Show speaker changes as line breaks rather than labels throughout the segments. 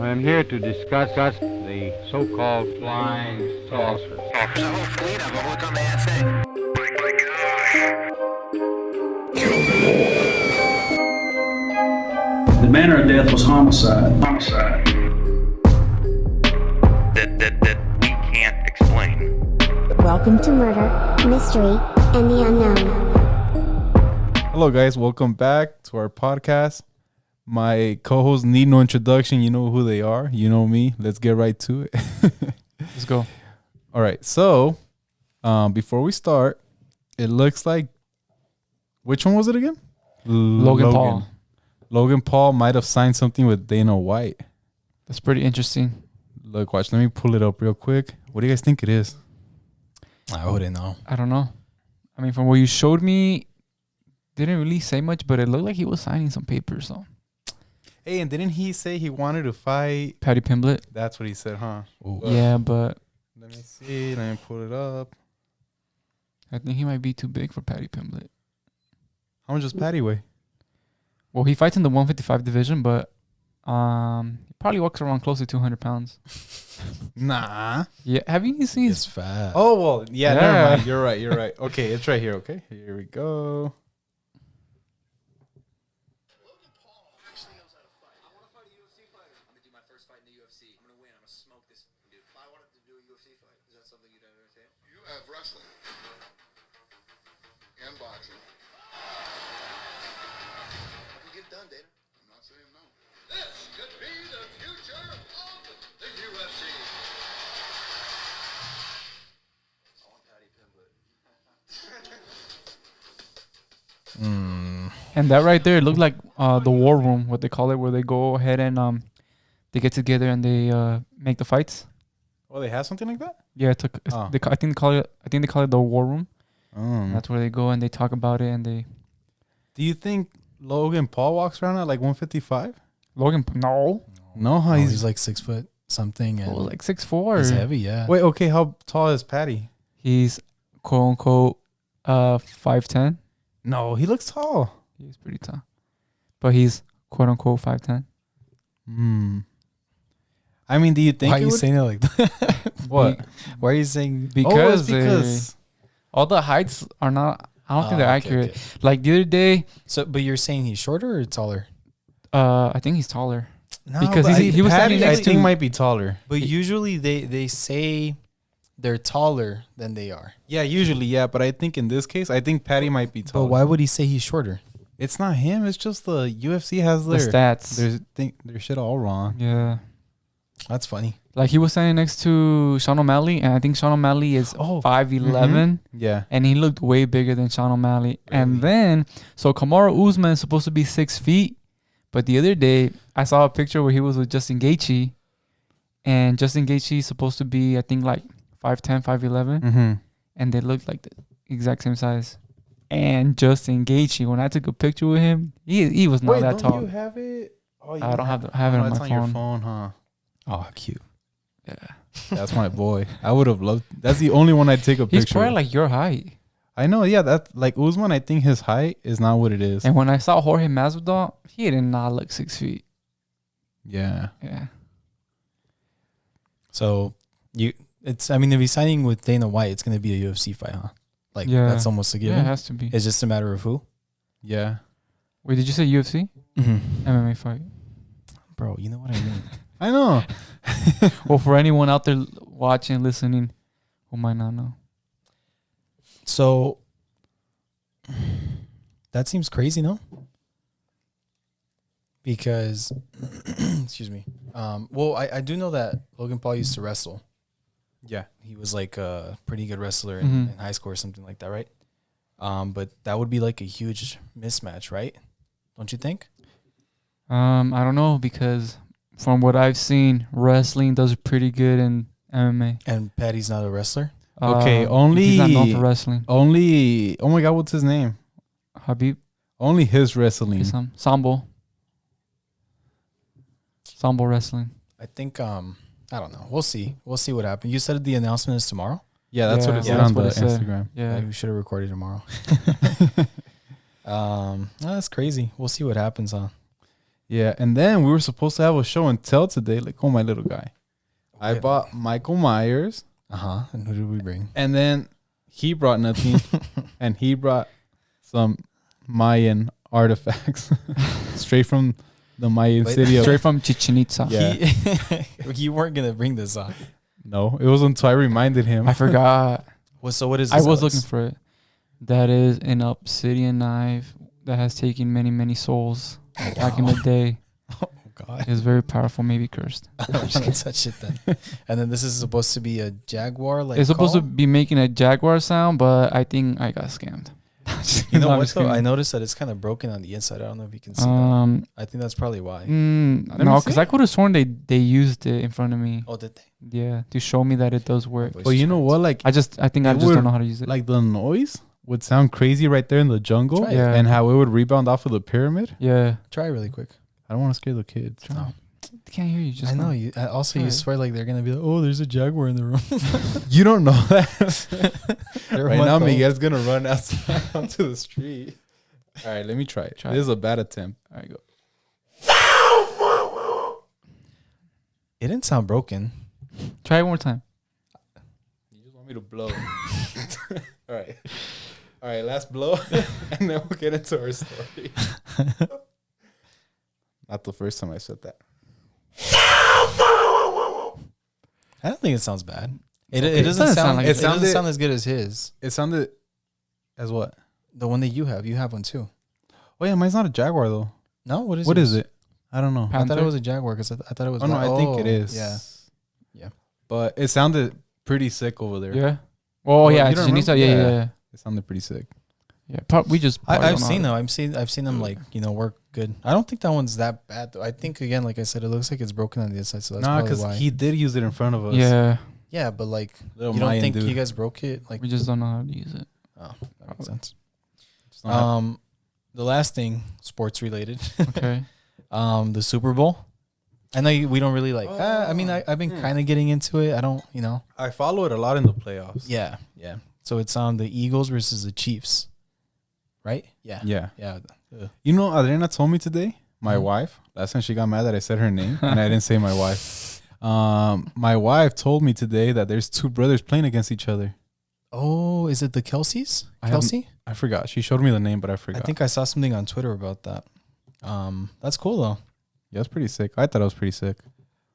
I'm here to discuss the so-called flying saucers.
There's a whole fleet of them. Look on the SA.
The manner of death was homicide. Homicide.
That we can't explain.
Welcome to Murder, Mystery, and the Unknown.
Hello, guys. Welcome back to our podcast. My co-hosts need no introduction. You know who they are. You know me. Let's get right to it.
Let's go.
All right. So, before we start, it looks like, which one was it again?
Logan Paul.
Logan Paul might have signed something with Dana White.
That's pretty interesting.
Look, watch. Let me pull it up real quick. What do you guys think it is?
I wouldn't know.
I don't know. I mean, from what you showed me, didn't really say much, but it looked like he was signing some papers, though.
Hey, and didn't he say he wanted to fight
Paddy Pimblett?
That's what he said, huh?
Ooh.
Yeah, but
Let me see. Let me pull it up.
I think he might be too big for Paddy Pimblett.
How much does Patty weigh?
Well, he fights in the 155 division, but he probably walks around close to 200 pounds.
Nah.
Yeah, have you seen
He's
his...
fat.
Oh, well, yeah,
Yeah.
never mind. You're right. You're right. Okay, it's right here. Okay, here we go.
Logan Paul actually knows how to fight. I want to fight a UFC fighter. I'm going to do my first fight in the UFC. I'm going to win. I'm going to smoke this dude. If I wanted to do a UFC fight, is that something you'd entertain?
You have wrestling and boxing.
I can get it done, Dana.
I'm not saying no. This could be the future of the UFC.
I want Paddy Pimblett.
And that right there, it looked like the war room, what they call it, where they go ahead and they get together and they make the fights.
Oh, they have something like that?
Yeah,
Oh.
I think they call it the war room.
Oh.
That's where they go and they talk about it and they...
Do you think Logan Paul walks around at like 155?
No.
No,
No,
huh?
he's like 6 foot something, and
Oh, like 6'4".
he's heavy. Yeah.
Wait, okay, how tall is Patty?
He's quote unquote 5'10".
No, he looks tall.
He's pretty tall, but he's quote unquote 5'10".
I mean, do you think
Why are
it
you
would-
saying it like that?
What?
Why are you saying?
Because,
because
all the heights are not. I don't think they're
okay,
accurate.
okay.
Like the other day,
So, but you're saying he's shorter or taller?
I think he's taller.
no,
because
but
he was
Patty,
standing
I
next
think
to-
might be taller.
But usually they say they're taller than they are.
Yeah, usually, yeah, but I think in this case, I think Patty might be
But
taller.
why would he say he's shorter?
It's not him. It's just the UFC has
The
their
stats.
their shit all wrong.
Yeah,
That's funny.
like he was standing next to Sean O'Malley, and I think Sean O'Malley is
Oh.
5'11".
Yeah.
And he looked way bigger than Sean O'Malley. And then, so Kamaru Usman is supposed to be 6 feet. But the other day, I saw a picture where he was with Justin Gaethje. And Justin Gaethje is supposed to be, I think, like 5'10", 5'11".
Mm-hmm.
And they looked like the exact same size. And Justin Gaethje, when I took a picture with him, he was not that tall.
you have it? Oh, you
I don't have it on
it's
my
on your
phone.
phone, huh?
Oh, cute.
Yeah.
That's my boy. I would have loved. That's the only one I'd take a picture.
He's probably
with.
like your height.
I know. Yeah, that's like Usman. I think his height is not what it is.
And when I saw Jorge Masvidal, he did not look 6 feet.
Yeah.
Yeah.
So I mean, if he's signing with Dana White, it's gonna be a UFC fight, huh? Like
Yeah.
that's almost a
Yeah, it
given.
has to be.
It's just a matter of who.
Yeah.
Wait, did you say UFC? MMA fight.
Bro, you know what I mean.
I know.
Well, for anyone out there watching, listening, who might not know.
So that seems crazy, no? Because, excuse me. Well, I do know that Logan Paul used to wrestle.
Yeah.
He was like a pretty good wrestler
Mhm.
in high school or something like that, right? But that would be like a huge mismatch, right? Don't you think?
I don't know, because from what I've seen, wrestling does pretty good in MMA.
And Patty's not a wrestler.
Okay,
He's not known
only-
for wrestling.
Only. Oh my God, what's his name?
Habib,
Only his wrestling.
Sambo wrestling.
I think I don't know. We'll see. We'll see what happens. You said the announcement is tomorrow?
Yeah, that's what it
Yeah,
said
that's
on
what
the
it said.
Instagram.
Yeah.
We should have recorded tomorrow. That's crazy. We'll see what happens, huh?
Yeah, and then we were supposed to have a show and tell today. Like, oh, my little guy. I bought Michael Myers.
And who did we bring?
And then he brought nothing. And he brought some Mayan artifacts straight from the Mayan city.
Straight from Chichen Itza.
Yeah.
You weren't gonna bring this on.
No, it was until I reminded him.
I forgot.
Well, so what is
I
this?
was
Alex?
looking for it. That is an obsidian knife that has taken many, many souls back in the day.
Oh God.
It's very powerful, maybe cursed.
I don't want to touch it then. And then this is supposed to be a jaguar. Like
It's supposed to
call?
be making a jaguar sound, but I think I got scammed.
You know
No, I'm
what
just
though?
kidding.
I noticed that it's kind of broken on the inside. I don't know if you can see that. I think that's probably why.
No,
me
because
see.
I could have sworn they used it in front of me.
Oh, did they?
Yeah, to show me that it does work.
But you know what? Like,
I think I
It
just
would-
don't know how to use it.
like the noise would sound crazy right there in the jungle.
Try it.
Yeah.
And how it would rebound off of the pyramid.
Yeah,
Try it really quick.
I don't want to scare the kids.
No.
I can't hear you. Just
I know
now.
you. Also,
Try
you
it.
swear like they're gonna be like, "Oh, there's a jaguar in the room."
You don't know that.
They're
Right
a
now,
month old.
Miguel's going to run outside onto the street. All right, let me try it.
Try
This is a bad attempt.
All right, go.
It didn't sound broken.
Try it one more time.
You just want me to blow. All right. All right, last blow. And then we'll get into our story. Not the first time I said that.
I don't think it sounds bad. It
Okay.
doesn't
Doesn't
sound
sound like
it,
it.
doesn't
sounded-
sound as good as his.
It sounded as what?
The one that you have. You have one too.
Oh, yeah, mine's not a Jaguar, though.
No, what is
What
yours?
is it? I don't know.
I thought
Panther?
it was a jaguar because I thought it was.
Oh, no, I think it
Oh,
is.
Yeah. Yeah.
But it sounded pretty sick over there.
Yeah. Oh
Well,
yeah,
you don't
Chichen Itza.
remember?
Yeah,
Yeah.
yeah, yeah.
It sounded pretty sick.
Yeah, we just. probably
I've
don't know
seen
how
them. I've seen them like work good. I don't think that one's that bad though. I think again, like I said, it looks like it's broken on the inside, so that's
Nah,
probably
because
why.
he did use it in front of us.
to- Yeah,
Yeah, but like
Little
you don't
Mayan
think
dude.
you guys broke it? Like
we just don't know how to use it.
oh, that makes sense.
Just don't have-
The last thing sports related,
Okay.
the Super Bowl. I know we don't really like. I mean, I've been kind of getting into it. I don't,
I follow it a lot in the playoffs.
Yeah, yeah. So it's the Eagles versus the Chiefs, right? Yeah,
Yeah.
yeah.
You know, Adriana told me today, my
Mhm.
wife, last time she got mad that I said her name and I didn't say my wife. My wife told me today that there's two brothers playing against each other.
Oh, is it the Kelseys?
I haven't-
Kelsey?
I forgot. She showed me the name, but I
I
forgot.
think I saw something on Twitter about that. That's cool though.
Yeah, it's pretty sick. I thought it was pretty sick.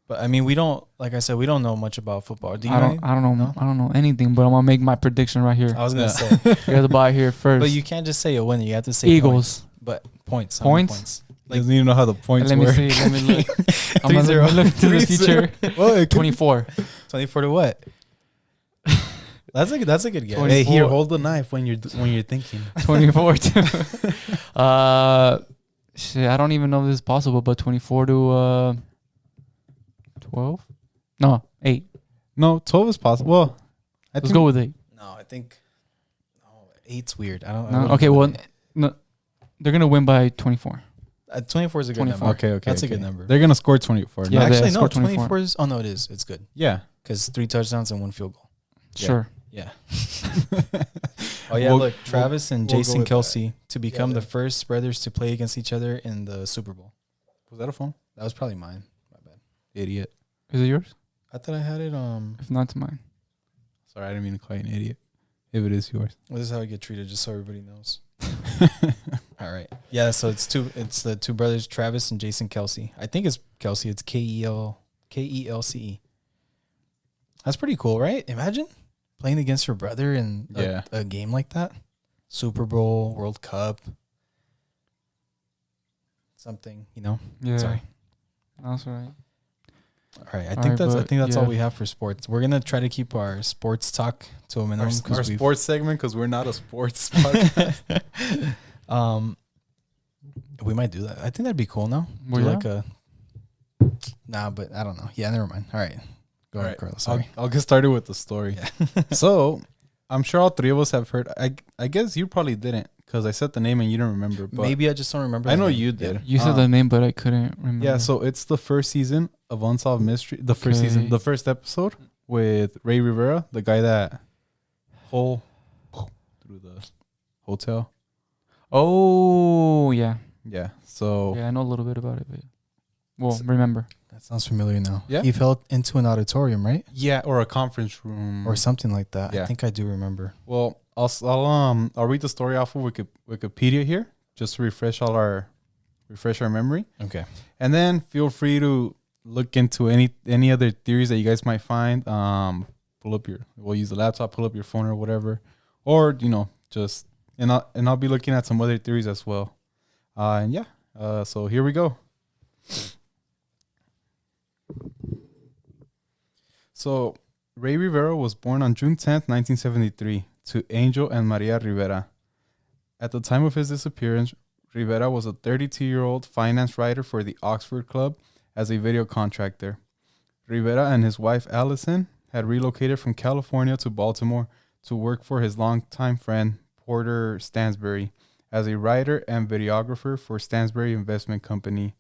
But I mean, we don't, like I said, we don't know much about football. Do you
I
know?
don't. I don't know.
No?
I don't know anything. But I'm gonna make my prediction right here.
I was gonna
Yeah.
say,
You have to buy here first.
but you can't just say a winner. You have to say
Eagles.
points. But points. How many
Points?
Like, doesn't even know how the points
Let me
work.
see. Let me look. I'm
3-0.
gonna look to the
3-0.
future.
Well, it could-
24.
24 to what? That's a good guess.
Hey, here,
24.
hold the knife when you're thinking.
24 to. Shit. I don't even know if this is possible. But 24 to 12. No, 8.
No, 12 is possible. Well, I
Let's
think
go with 8.
No, I think 8's weird. I don't. I
No?
wouldn't
Okay.
go
Well,
with eight.
no, they're gonna win by 24.
24 is a good
24.
number.
Okay.
That's a good number.
They're gonna score 24.
Yeah,
Yeah.
they
Actually, no,
scored 24.
24 is. Oh no, it is. It's good
Yeah.
because 3 touchdowns and 1 field goal. Yeah.
Sure.
Yeah. Oh yeah,
We'll-
look, Travis and
we'll go
Jason
with
Kelsey to become the
then.
first brothers to play against each other in the Super Bowl.
Was that a phone?
That was probably mine. My bad.
Idiot.
Is it yours?
I thought I had it.
If not, it's mine.
Sorry, I didn't mean to call you an idiot. If it is yours.
This is how I get treated, just so everybody knows. All right. Yeah. So it's the two brothers, Travis and Jason Kelsey. I think it's Kelsey. It's Kelce. That's pretty cool, right? Imagine playing against your brother in a game like that. Super Bowl, World Cup, something.
Yeah.
Sorry.
That's right.
All right. I
All
think
right,
that's
but
all
yeah.
we have for sports. We're gonna try to keep our sports talk to a minimum.
Our sports segment, because we're not a sports podcast.
We might do that. I think that'd be cool. No,
Well,
do
yeah.
like a. Nah, but I don't know. Yeah, never mind. All right, go
All
ahead,
right,
Carlos. Sorry.
I'll get started with the story. So, I'm sure all three of us have heard. I guess you probably didn't, because I said the name and you didn't remember. But
Maybe I just don't remember.
I
the
know
name.
you did.
You said the name, but I couldn't remember.
Yeah, so it's the first season of Unsolved Mysteries. The first
Okay.
season, the first episode with Rey Rivera, the guy that hole through the hotel.
Oh yeah.
Yeah. So
Yeah, I know a little bit about it, but remember.
That sounds familiar now.
Yeah.
He fell into an auditorium, right?
yeah, or a conference room
Or something like that.
Yeah.
I think I do remember.
Well, I'll read the story off of Wikipedia here just to refresh our memory,
Okay.
and then feel free to look into any other theories that you guys might find. We'll use the laptop, pull up your phone or whatever, or just and I'll be looking at some other theories as well. So here we go. So Rey Rivera was born on June 10th, 1973, to Angel and Maria Rivera. At the time of his disappearance, Rivera was a 32-year-old finance writer for the Oxford Club as a video contractor. Rivera and his wife Allison had relocated from California to Baltimore to work for his longtime friend Porter Stansberry as a writer and videographer for Stansberry Investment Company.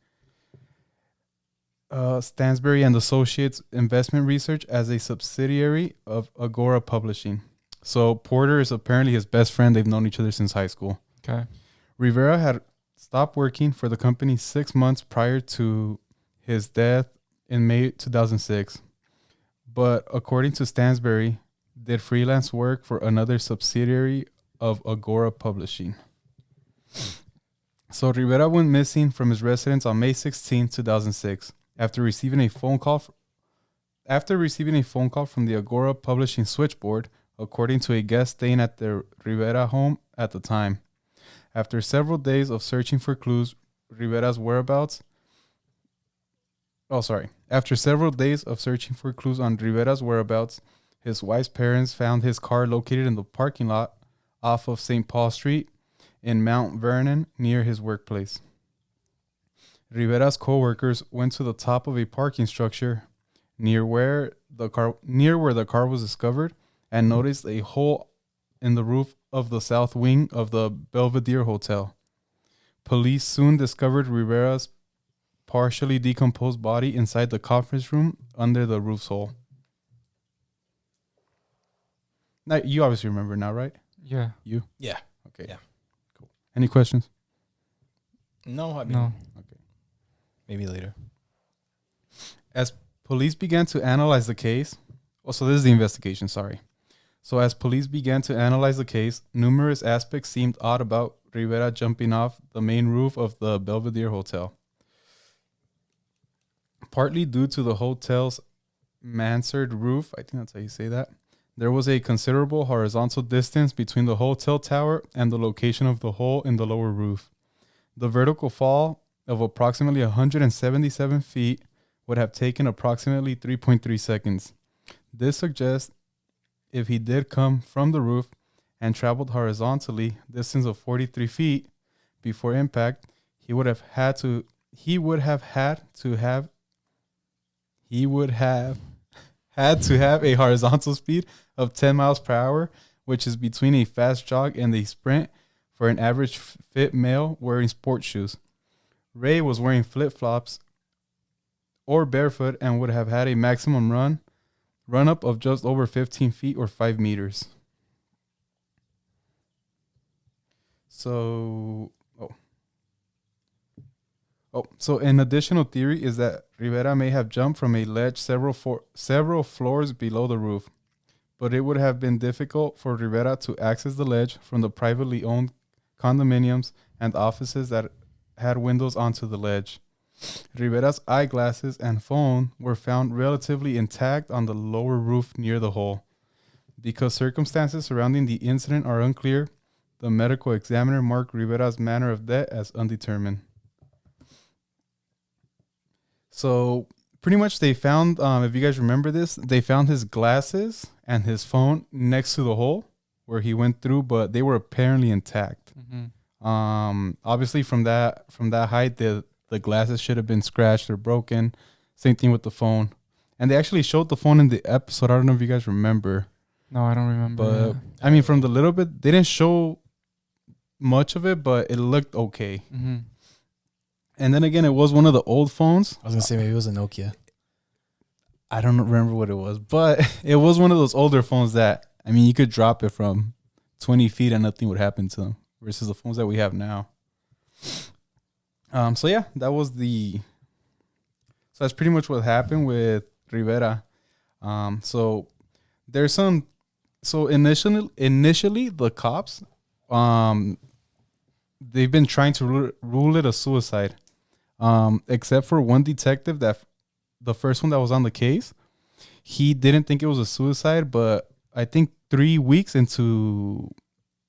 Stansberry and Associates Investment Research as a subsidiary of Agora Publishing. So Porter is apparently his best friend. They've known each other since high school.
Okay.
Rivera had stopped working for the company 6 months prior to his death in May 2006. But according to Stansberry, did freelance work for another subsidiary of Agora Publishing. So Rivera went missing from his residence on May 16, 2006. After receiving a phone call from the Agora Publishing switchboard, according to a guest staying at the Rivera home at the time. After several days of searching for clues, After several days of searching for clues on Rivera's whereabouts, his wife's parents found his car located in the parking lot off of St. Paul Street in Mount Vernon near his workplace. Rivera's co-workers went to the top of a parking structure near where the car was discovered and noticed a hole in the roof of the south wing of the Belvedere Hotel. Police soon discovered Rivera's partially decomposed body inside the conference room under the roof's hole. Now, you obviously remember now, right?
Yeah.
You?
Yeah.
Okay.
Yeah.
Cool. Any questions?
No, I mean,
No.
Okay.
maybe later.
As police began to analyze the case, so this is the investigation, sorry. So as police began to analyze the case, numerous aspects seemed odd about Rivera jumping off the main roof of the Belvedere Hotel. Partly due to the hotel's mansard roof, I think that's how you say that, there was a considerable horizontal distance between the hotel tower and the location of the hole in the lower roof. The vertical fall of approximately 177 feet would have taken approximately 3.3 seconds. This suggests if he did come from the roof and traveled horizontally, distance of 43 feet before impact, he would have had to have a horizontal speed of 10 miles per hour, which is between a fast jog and a sprint for an average fit male wearing sports shoes. Ray was wearing flip-flops or barefoot and would have had a maximum run up of just over 15 feet or 5 meters. So an additional theory is that Rivera may have jumped from a ledge several floors below the roof, but it would have been difficult for Rivera to access the ledge from the privately owned condominiums and offices that had windows onto the ledge. Rivera's eyeglasses and phone were found relatively intact on the lower roof near the hole. Because circumstances surrounding the incident are unclear, the medical examiner marked Rivera's manner of death as undetermined. So pretty much they found, if you guys remember this, they found his glasses and his phone next to the hole where he went through, but they were apparently intact.
Mm-hmm.
Obviously from that height, the glasses should have been scratched or broken. Same thing with the phone. And they actually showed the phone in the episode. I don't know if you guys remember.
No, I don't remember.
But I mean, from the little bit, they didn't show much of it, but it looked okay.
Mm-hmm.
And then again, it was one of the old phones.
I was going to say maybe it was a Nokia.
I don't remember what it was, but it was one of those older phones that, I mean, you could drop it from 20 feet and nothing would happen to them versus the phones that we have now. So yeah, that was the. So that's pretty much what happened with Rivera. So there's some. So initially the cops, they've been trying to rule it a suicide, except for one detective that the first one that was on the case, he didn't think it was a suicide, but I think 3 weeks into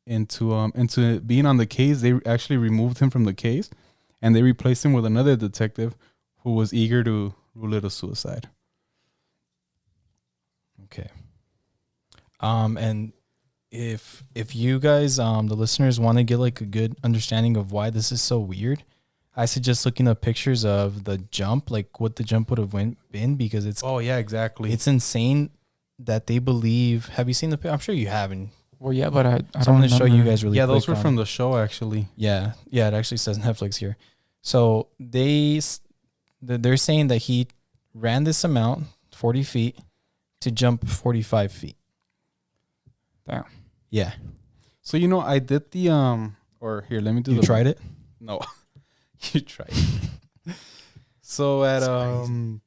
being on the case, they actually removed him from the case, and they replaced him with another detective who was eager to rule it a suicide.
Okay. And if you guys, the listeners, want to get like a good understanding of why this is so weird, I suggest looking up pictures of the jump, like what the jump would have been, because it's
Exactly.
it's insane that they believe. Have you seen the? I'm sure you haven't.
Well, yeah, but I
So
don't
I'm gonna show you
remember.
guys really.
Yeah, those
quick
were
on-
from the show actually.
Yeah, it actually says Netflix here. So they're saying that he ran this amount, 40 feet, to jump 45 feet.
Damn.
Yeah.
So I did the or here, let me do
You
the
tried it?
No. You tried it. So at
That's crazy.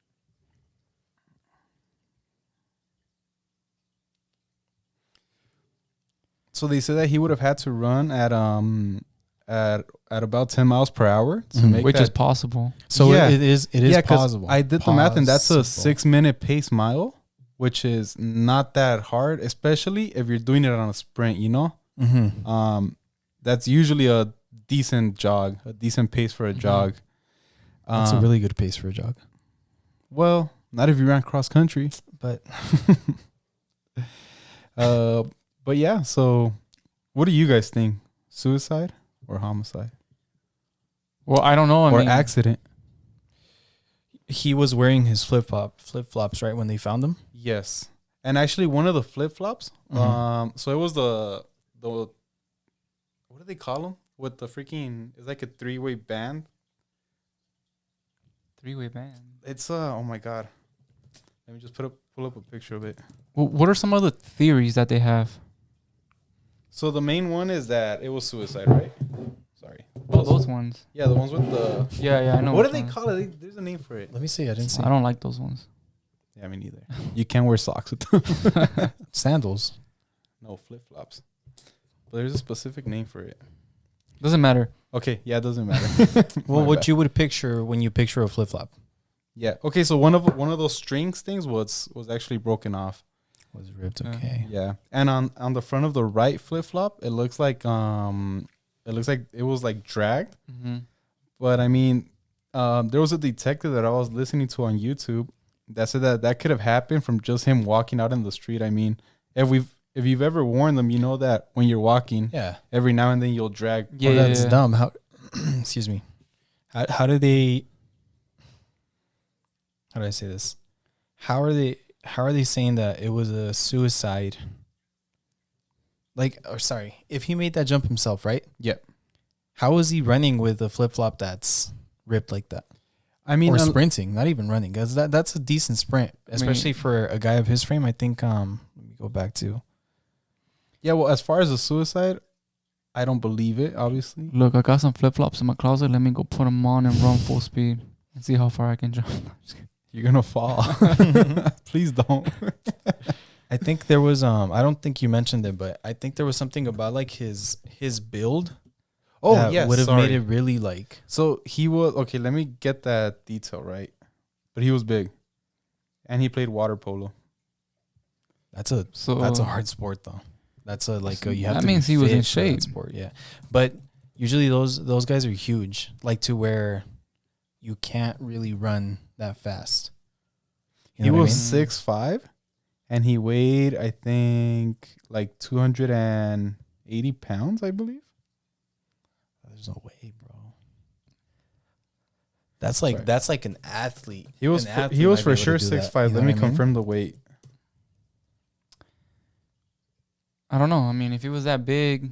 So they said that he would have had to run at about 10 miles per hour to make
Which
that.
is possible.
So
Yeah.
it is
'cause
possible.
I did the math, and that's a
Possible.
6-minute pace mile, which is not that hard, especially if you're doing it on a sprint.
Mm-hmm.
That's usually a decent jog, a decent pace for a jog.
That's a really good pace for a jog.
Well, not if you ran cross country.
But
But yeah, so what do you guys think? Suicide or homicide?
Well, I don't know. I
Or
mean,
accident?
he was wearing his flip flops, right, when they found him.
Yes. And actually one of the flip-flops, so it was the what do they call them? With the freaking, it's like a 3-way band.
three-way band.
It's oh my god. Let me just pull up a picture of it.
Well, what are some other theories that they have?
So the main one is that it was suicide, right? Sorry.
Oh, those ones.
Yeah, the ones with the
Yeah, I know.
what do
which
they
ones.
call it? There's a name for it.
Let me see. I didn't see.
I don't like those ones.
Yeah, me neither. You can't wear socks with them.
Sandals.
No, flip-flops. But there's a specific name for it.
Doesn't matter.
Okay, yeah, it doesn't matter.
Well,
My
what
bad.
you would picture when you picture a flip flop
Yeah. Okay, so one of those strings things was actually broken off.
was ripped.
Yeah.
Okay.
Yeah. And on the front of the right flip-flop, it looks like it was like dragged.
Mm-hmm.
But I mean, there was a detective that I was listening to on YouTube that said that could have happened from just him walking out in the street. I mean, if you've ever worn them, you know that when you're walking,
Yeah.
every now and then you'll drag.
Yeah,
Well, that's
yeah.
dumb. How? Excuse me. How do they? How do I say this? How are they saying that it was a suicide? Like, or sorry, if he made that jump himself, right?
Yeah.
How is he running with a flip flop that's ripped like that?
I mean,
Or sprinting, not even running, because that's a decent sprint, especially for a guy of his frame. I think. Let me go back to.
yeah. Well, as far as the suicide, I don't believe it. Obviously.
Look, I got some flip flops in my closet. Let me go put them on and run full speed and see how far I can jump.
You're gonna fall. Please don't.
I think there was I don't think you mentioned it, but I think there was something about like his build.
Oh
that
yes,
would have
sorry.
made it really like.
So he was okay. Let me get that detail right. But he was big, and he played water polo.
That's a hard sport though. That's a like a, you have
That
to be
means he was
fit
in
for that
shape.
sport, yeah. But usually those guys are huge, like to where you can't really run that fast. You
He
know what
was
I mean?
6'5", and he weighed, I think, like 280 pounds, I believe.
There's no way, bro. That's like
Sorry.
an athlete.
He was
An athlete
he was
might be
for
able to
sure
do that,
6'5".
you know
Let me
what I mean?
confirm the weight.
I don't know. I mean, if he was that big,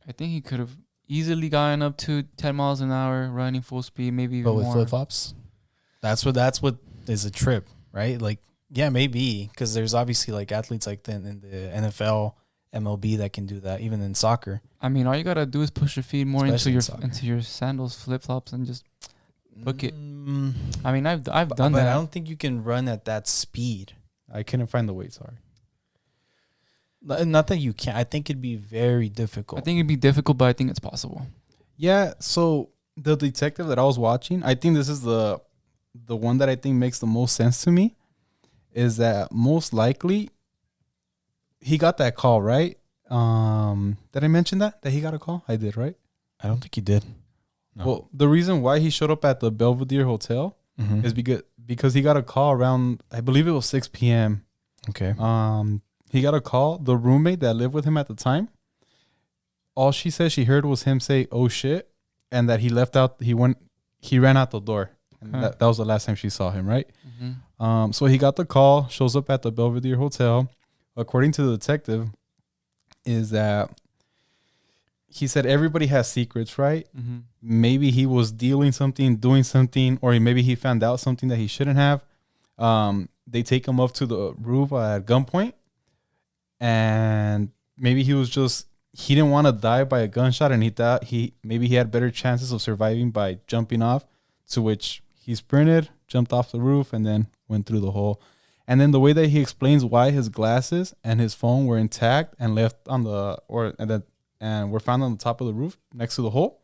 I think he could have easily gotten up to 10 miles an hour running full speed, maybe even
But with
more.
flip flops, that's what is a trip, right? Like, yeah, maybe because there's obviously like athletes like that in the NFL MLB that can do that, even in soccer.
I mean, all you gotta do is push your feet more into
Especially in
your
soccer.
sandals, flip flops, and just book it.
Mm,
I mean, I've done
but
that.
I don't think you can run at that speed.
I couldn't find the weight. Sorry.
Not that you can't. I think it'd be very difficult.
I think it'd be difficult, but I think it's possible.
Yeah. So the detective that I was watching, I think this is the one that I think makes the most sense to me, is that most likely he got that call, right? Did I mention that he got a call? I did, right?
I don't think he did. No.
Well, the reason why he showed up at the Belvedere Hotel
Mhm.
is because he got a call around, I believe it was 6 p.m.
Okay.
He got a call. The roommate that lived with him at the time, all she said she heard was him say, "Oh shit," and that he left out. He ran out the door. And
Huh.
that was the last time she saw him, right?
Mm-hmm.
So he got the call, shows up at the Belvedere Hotel. According to the detective, is that he said everybody has secrets, right?
Mm-hmm.
Maybe he was dealing something, doing something, or maybe he found out something that he shouldn't have. They take him up to the roof at gunpoint, and maybe he didn't want to die by a gunshot, and he thought maybe he had better chances of surviving by jumping off, to which he sprinted, jumped off the roof, and then went through the hole. And then the way that he explains why his glasses and his phone were intact and left on and were found on the top of the roof next to the hole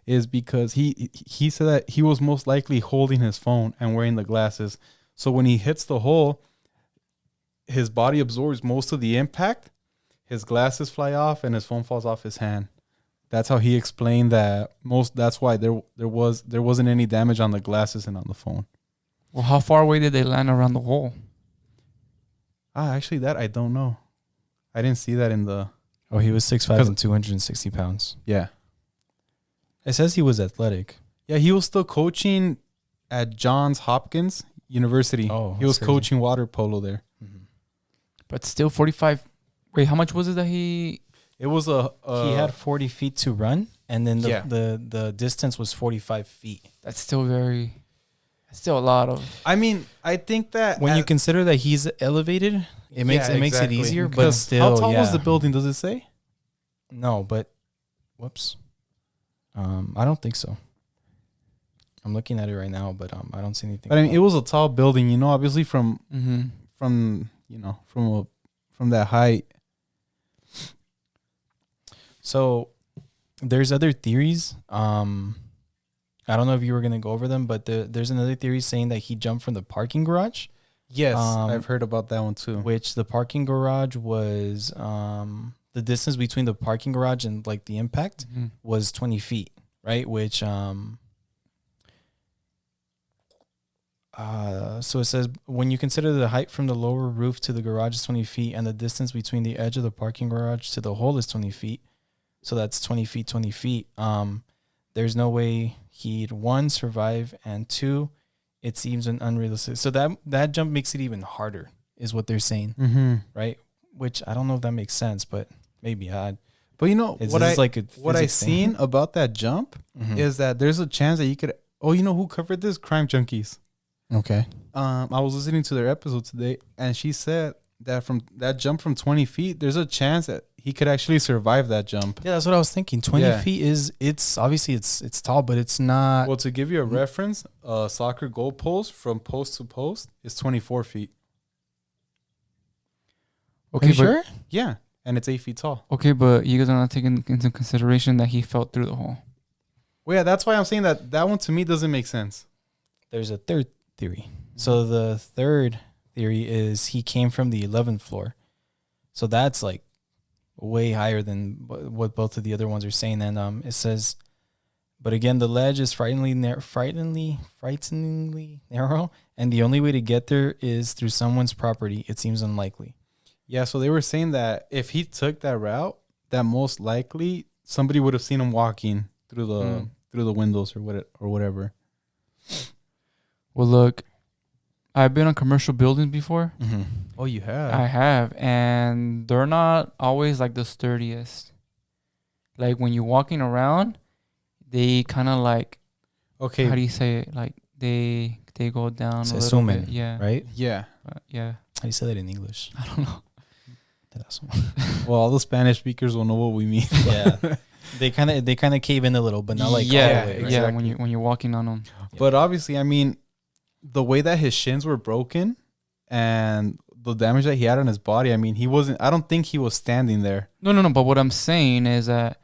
is because he said that he was most likely holding his phone and wearing the glasses. So when he hits the hole, his body absorbs most of the impact, his glasses fly off, and his phone falls off his hand. That's how he explained that that's why there wasn't any damage on the glasses and on the phone.
Well, how far away did they land around the hole?
Actually, that I don't know. I didn't see that in the.
Oh, he was 6'5" and 260 pounds.
Yeah.
It says he was athletic.
Yeah, he was still coaching at Johns Hopkins University.
Oh,
he was
that's crazy.
coaching water polo there.
But still 45. Wait, how much was it that he...
It was
He had 40 feet to run, and then
Yeah.
the distance was 45 feet.
That's still a lot of...
I mean, I think that
When you consider that he's elevated, it makes it
exactly.
easier. But
Because
still,
how tall
yeah.
was the building? Does it say?
No, but whoops. I don't think so. I'm looking at it right now, but I don't see anything.
But I mean, it was a tall building. You know, obviously from
Mm-hmm.
from that height.
So there's other theories. I don't know if you were gonna go over them, but there's another theory saying that he jumped from the parking garage,
Yes,
Um,
I've heard about that one too.
which the parking garage was the distance between the parking garage and like the impact
Mm-hmm.
was 20 feet, right? Which so it says when you consider the height from the lower roof to the garage is 20 feet and the distance between the edge of the parking garage to the hole is 20 feet. So that's 20 feet, 20 feet. There's no way he'd one survive, and two, it seems an unrealistic. So that jump makes it even harder, is what they're saying,
Mm-hmm.
right? Which I don't know if that makes sense, but maybe
But you know
it's
what I
like a
what I
physics thing.
seen about that jump
Mhm.
is that there's a chance that you could. Oh, you know who covered this? Crime Junkies.
Okay.
I was listening to their episode today, and she said that from that jump from 20 feet, there's a chance that he could actually survive that jump.
Yeah, that's what I was thinking. 20
Yeah.
feet it's obviously it's tall, but it's not.
Well, to give you a reference, soccer goal post from post to post is 24 feet.
Okay,
Are you
but,
sure?
Yeah, and it's 8 feet tall.
Okay, but you guys are not taking into consideration that he fell through the hole.
Well, yeah, that's why I'm saying that one to me doesn't make sense.
There's a third theory. So the third theory is he came from the 11th floor. So that's like way higher than what both of the other ones are saying. And it says, but again, the ledge is frighteningly narrow, and the only way to get there is through someone's property. It seems unlikely.
Yeah, so they were saying that if he took that route, that most likely somebody would have seen him walking through the windows or whatever.
Well, look, I've been on commercial buildings before.
Mm-hmm.
Oh, you have?
I have, and they're not always like the sturdiest. Like when you're walking around, they kind of like,
Okay.
how do you say it? Like they go down
Se
a little
sumen,
bit. Yeah.
right?
Yeah.
Yeah.
How do you say that in English?
I don't know.
Well, all the Spanish speakers will know what we mean.
Yeah. They kind of cave in a little, but not like all
yeah,
the way, right?
yeah. When you're walking on them.
But obviously, I mean, the way that his shins were broken and the damage that he had on his body, I mean, I don't think he was standing there.
No. But what I'm saying is that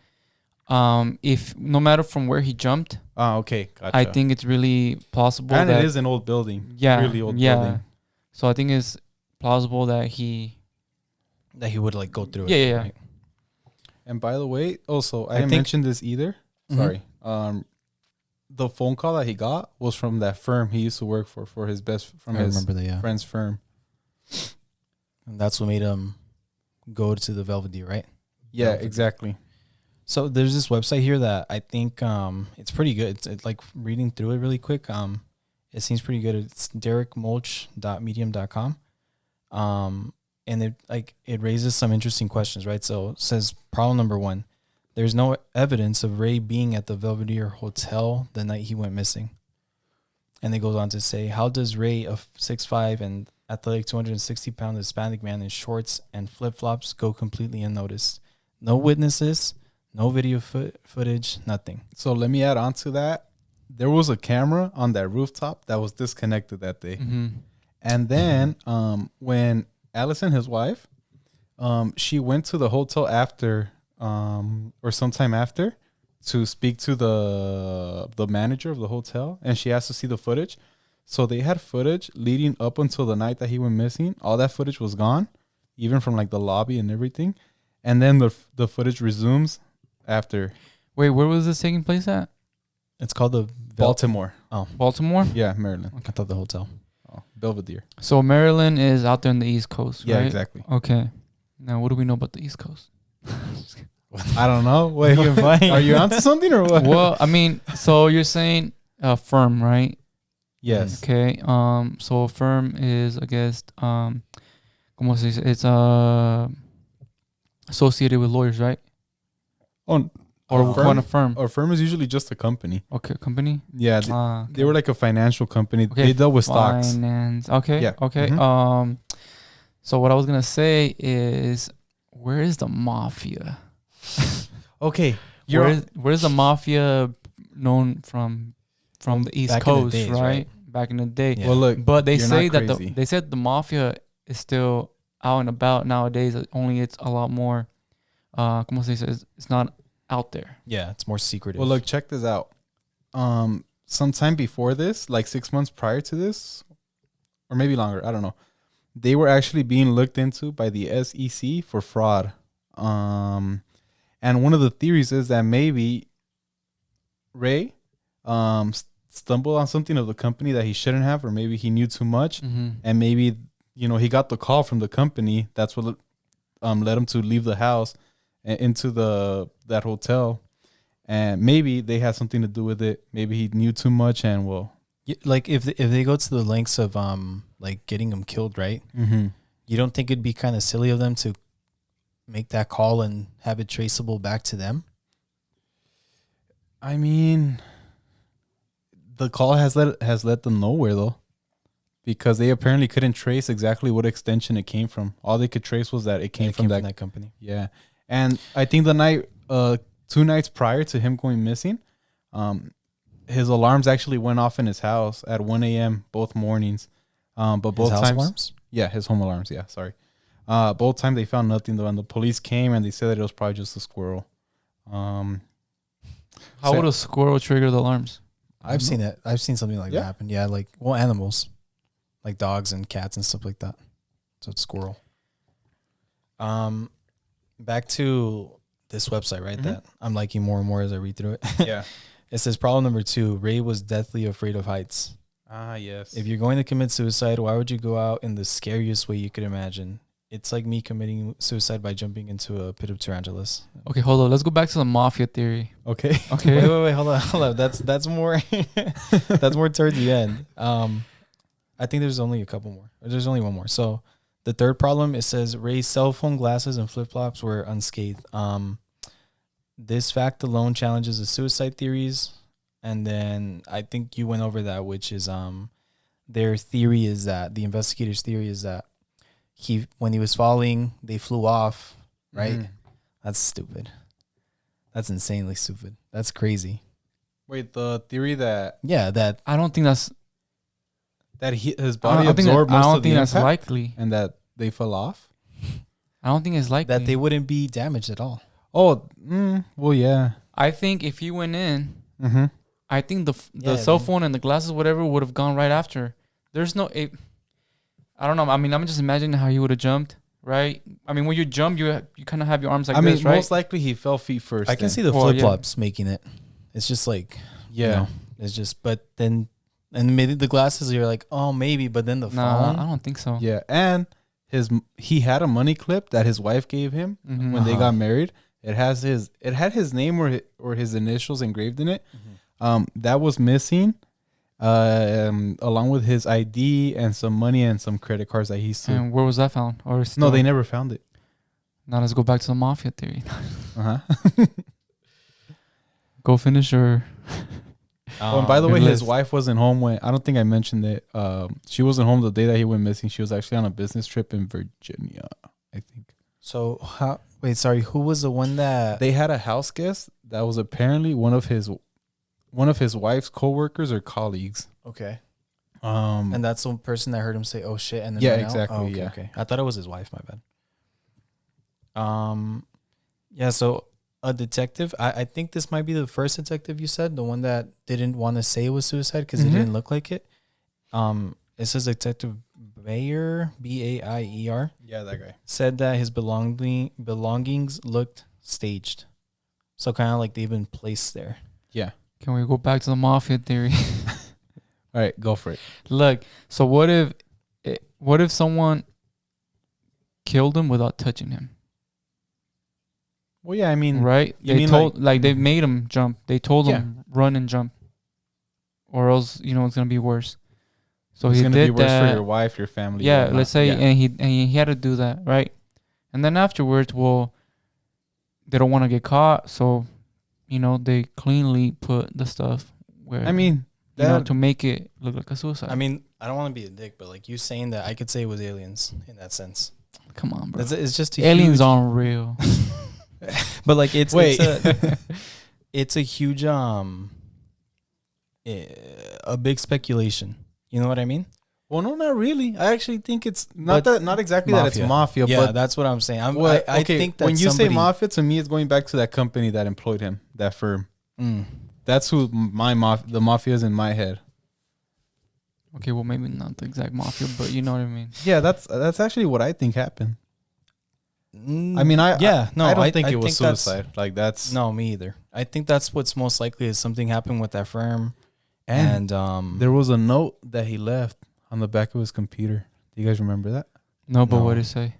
if no matter from where he jumped,
Oh, okay. Gotcha.
I think it's really plausible
and
that
it is an old building.
yeah,
Really old
yeah.
building.
So I think it's plausible that he
That he would like go through
Yeah,
it.
yeah.
Right?
And by the way, also, I
I
didn't
think-
mention this either.
Mhm.
Sorry. The phone call that he got was from that firm he used to work for his best, from
I
his
remember that, yeah.
friend's firm.
And that's what made him go to the Belvedere, right?
Yeah,
Belvedere.
exactly.
So there's this website here that I think it's pretty good. It's like reading through it really quick. It seems pretty good. It's derekmulch.medium.com. And it raises some interesting questions, right? So it says problem number 1. There's no evidence of Ray being at the Belvedere Hotel the night he went missing. And it goes on to say, how does Ray, a 6'5" and athletic 260-pound Hispanic man in shorts and flip-flops, go completely unnoticed? No witnesses, no video footage, nothing.
So let me add on to that. There was a camera on that rooftop that was disconnected that day.
Mm-hmm.
And then when Allison, his wife, she went to the hotel after or sometime after to speak to the manager of the hotel, and she asked to see the footage. So they had footage leading up until the night that he went missing. All that footage was gone, even from like the lobby and everything. And then the footage resumes after.
Wait, where was this taking place at?
It's called the
Baltimore.
Oh,
Baltimore?
Yeah, Maryland.
I thought the hotel.
Oh, Belvedere.
So Maryland is out there on the East Coast,
Yeah,
right?
exactly.
Okay. Now, what do we know about the East Coast?
I don't know. Wait,
You're fine.
are you onto something or what?
Well, I mean, so you're saying a firm, right?
Yes.
Okay. So a firm is, I guess, como se dice? It's associated with lawyers, right?
On
Or
Our firm?
on a firm.
Our firm is usually just a company.
Okay, company.
Yeah, they were like a financial company.
Okay,
They dealt with stocks.
Finance. Okay.
Yeah.
Okay.
Mhm.
So what I was gonna say is, where is the mafia?
Okay,
Where's the mafia known from the East
Back in the
Coast,
days,
right?
right?
Back in the day.
Yeah.
Well, look,
But they
you're
say
not
that
crazy.
they said the mafia is still out and about nowadays. Only it's a lot more. Como se dice? It's not out there.
Yeah, it's more secretive.
Well, look, check this out. Sometime before this, like 6 months prior to this, or maybe longer, I don't know. They were actually being looked into by the SEC for fraud. And one of the theories is that maybe Ray stumbled on something of the company that he shouldn't have, or maybe he knew too much, and maybe he got the call from the company. That's what led him to leave the house and into that hotel, and maybe they had something to do with it. Maybe he knew too much, and
like if they go to the lengths of like getting him killed, right?
mm-hmm.
You don't think it'd be kind of silly of them to make that call and have it traceable back to them?
I mean, the call has led them nowhere though, because they apparently couldn't trace exactly what extension it came from. All they could trace was that it came from that
company.
Yeah, and I think the night, 2 nights prior to him going missing, his alarms actually went off in his house at 1 a.m. both mornings. But both
His house
times,
alarms?
yeah, his home alarms. Yeah, sorry. Both times they found nothing though, and the police came and they said that it was probably just a squirrel.
How would a squirrel trigger the alarms?
I've seen it. I've seen something like that happen. Yeah, like animals, like dogs and cats and stuff like that. So it's squirrel. Back to this website, right?
Mhm.
That I'm liking more and more as I read through it.
Yeah.
It says problem number 2: Ray was deathly afraid of heights.
Ah, yes.
If you're going to commit suicide, why would you go out in the scariest way you could imagine? It's like me committing suicide by jumping into a pit of tarantulas.
Okay, hold on. Let's go back to the mafia theory.
Okay.
Okay.
Wait, hold on. That's more that's more towards the end. I think there's only a couple more. There's only one more. So the third problem, it says Ray's cell phone, glasses, and flip-flops were unscathed. This fact alone challenges the suicide theories. And then I think you went over that, which is their theory is that the investigators' theory is that when he was falling, they flew off. Right?
Mhm.
That's stupid. That's insanely stupid. That's crazy.
Wait, the theory that
Yeah, that
I don't think that's.
his
I
body
don't think
absorbed
that- I
most
don't
of the
think that's
impact
likely.
and that they fell off.
I don't think it's likely.
that they wouldn't be damaged at all.
Oh, well, yeah.
I think if he went in,
Mm-hmm.
I think the
Yeah,
cell
then-
phone and the glasses, whatever, would have gone right after. There's no. I don't know. I mean, I'm just imagining how he would have jumped, right? I mean, when you jump, you kind of have your arms like
I mean,
this, right?
most likely he fell feet first.
I can
then.
see the
Well,
flip
yeah.
flops making it. It's just like
Yeah.
it's just. But then, and maybe the glasses, you're like, oh, maybe. But then the
Nah,
phone.
I don't think so.
Yeah, and he had a money clip that his wife gave him
Mhm.
when they got married. It had his name or his initials engraved in it. That was missing, along with his ID and some money and some credit cards that he used to.
And where was that found? Or
No,
still-
they never found it.
Now let's go back to the mafia theory.
Uh-huh.
Go finish your.
Oh, and by the
Good
way, his
list.
wife wasn't home when I don't think I mentioned it. She wasn't home the day that he went missing. She was actually on a business trip in Virginia, I think.
So wait, sorry. Who was the one that?
They had a house guest that was apparently one of his wife's coworkers or colleagues.
Okay.
And
And that's the person that heard him say, "Oh shit!" And then
Yeah,
ran out?
exactly,
Oh, okay,
yeah.
okay. I thought it was his wife. My bad. Yeah. So a detective. I think this might be the first detective you said, the one that didn't want to say it was suicide because it
Mhm.
didn't look like it. It says Detective Bayer, Baier,
yeah, that guy.
said that his belongings looked staged, so kind of like they've been placed there.
Yeah.
Can we go back to the mafia theory?
All right, go for it.
Look, so what if someone killed him without touching him?
Well, yeah, I mean,
Right?
you
They
mean
told
like-
they made him jump. They told
Yeah.
him run and jump, or else it's gonna be worse. So
it's
he
gonna
did
be worse
that.
for your wife, your family.
Yeah,
whatnot.
let's say,
Yeah.
and he had to do that, right? And then afterwards, well, they don't want to get caught, so they cleanly put the stuff where
I mean,
to make it look like a suicide.
I mean, I don't want to be a dick, but like you saying that, I could say it was aliens in that sense.
come on, bro.
It's just a
Aliens
huge,
aren't real.
but like it's
Wait.
it's a huge a big speculation. You know what I mean?
well, no, not really. I actually think it's
But
not exactly that it's mafia,
Yeah,
but
that's what I'm saying. I
okay,
think that
when you say
somebody-
mafia, to me, it's going back to that company that employed him, that firm.
Mm.
That's who the mafia is in my head.
Okay, well, maybe not the exact mafia, but you know what I mean.
Yeah, that's actually what I think happened.
Mm,
I mean, I don't think it was
that's-
suicide. Like that's
No, me either. I think that's what's most likely is something happened with that firm, and
there was a note that he left on the back of his computer. Do you guys remember that?
No, but
No.
what did it say?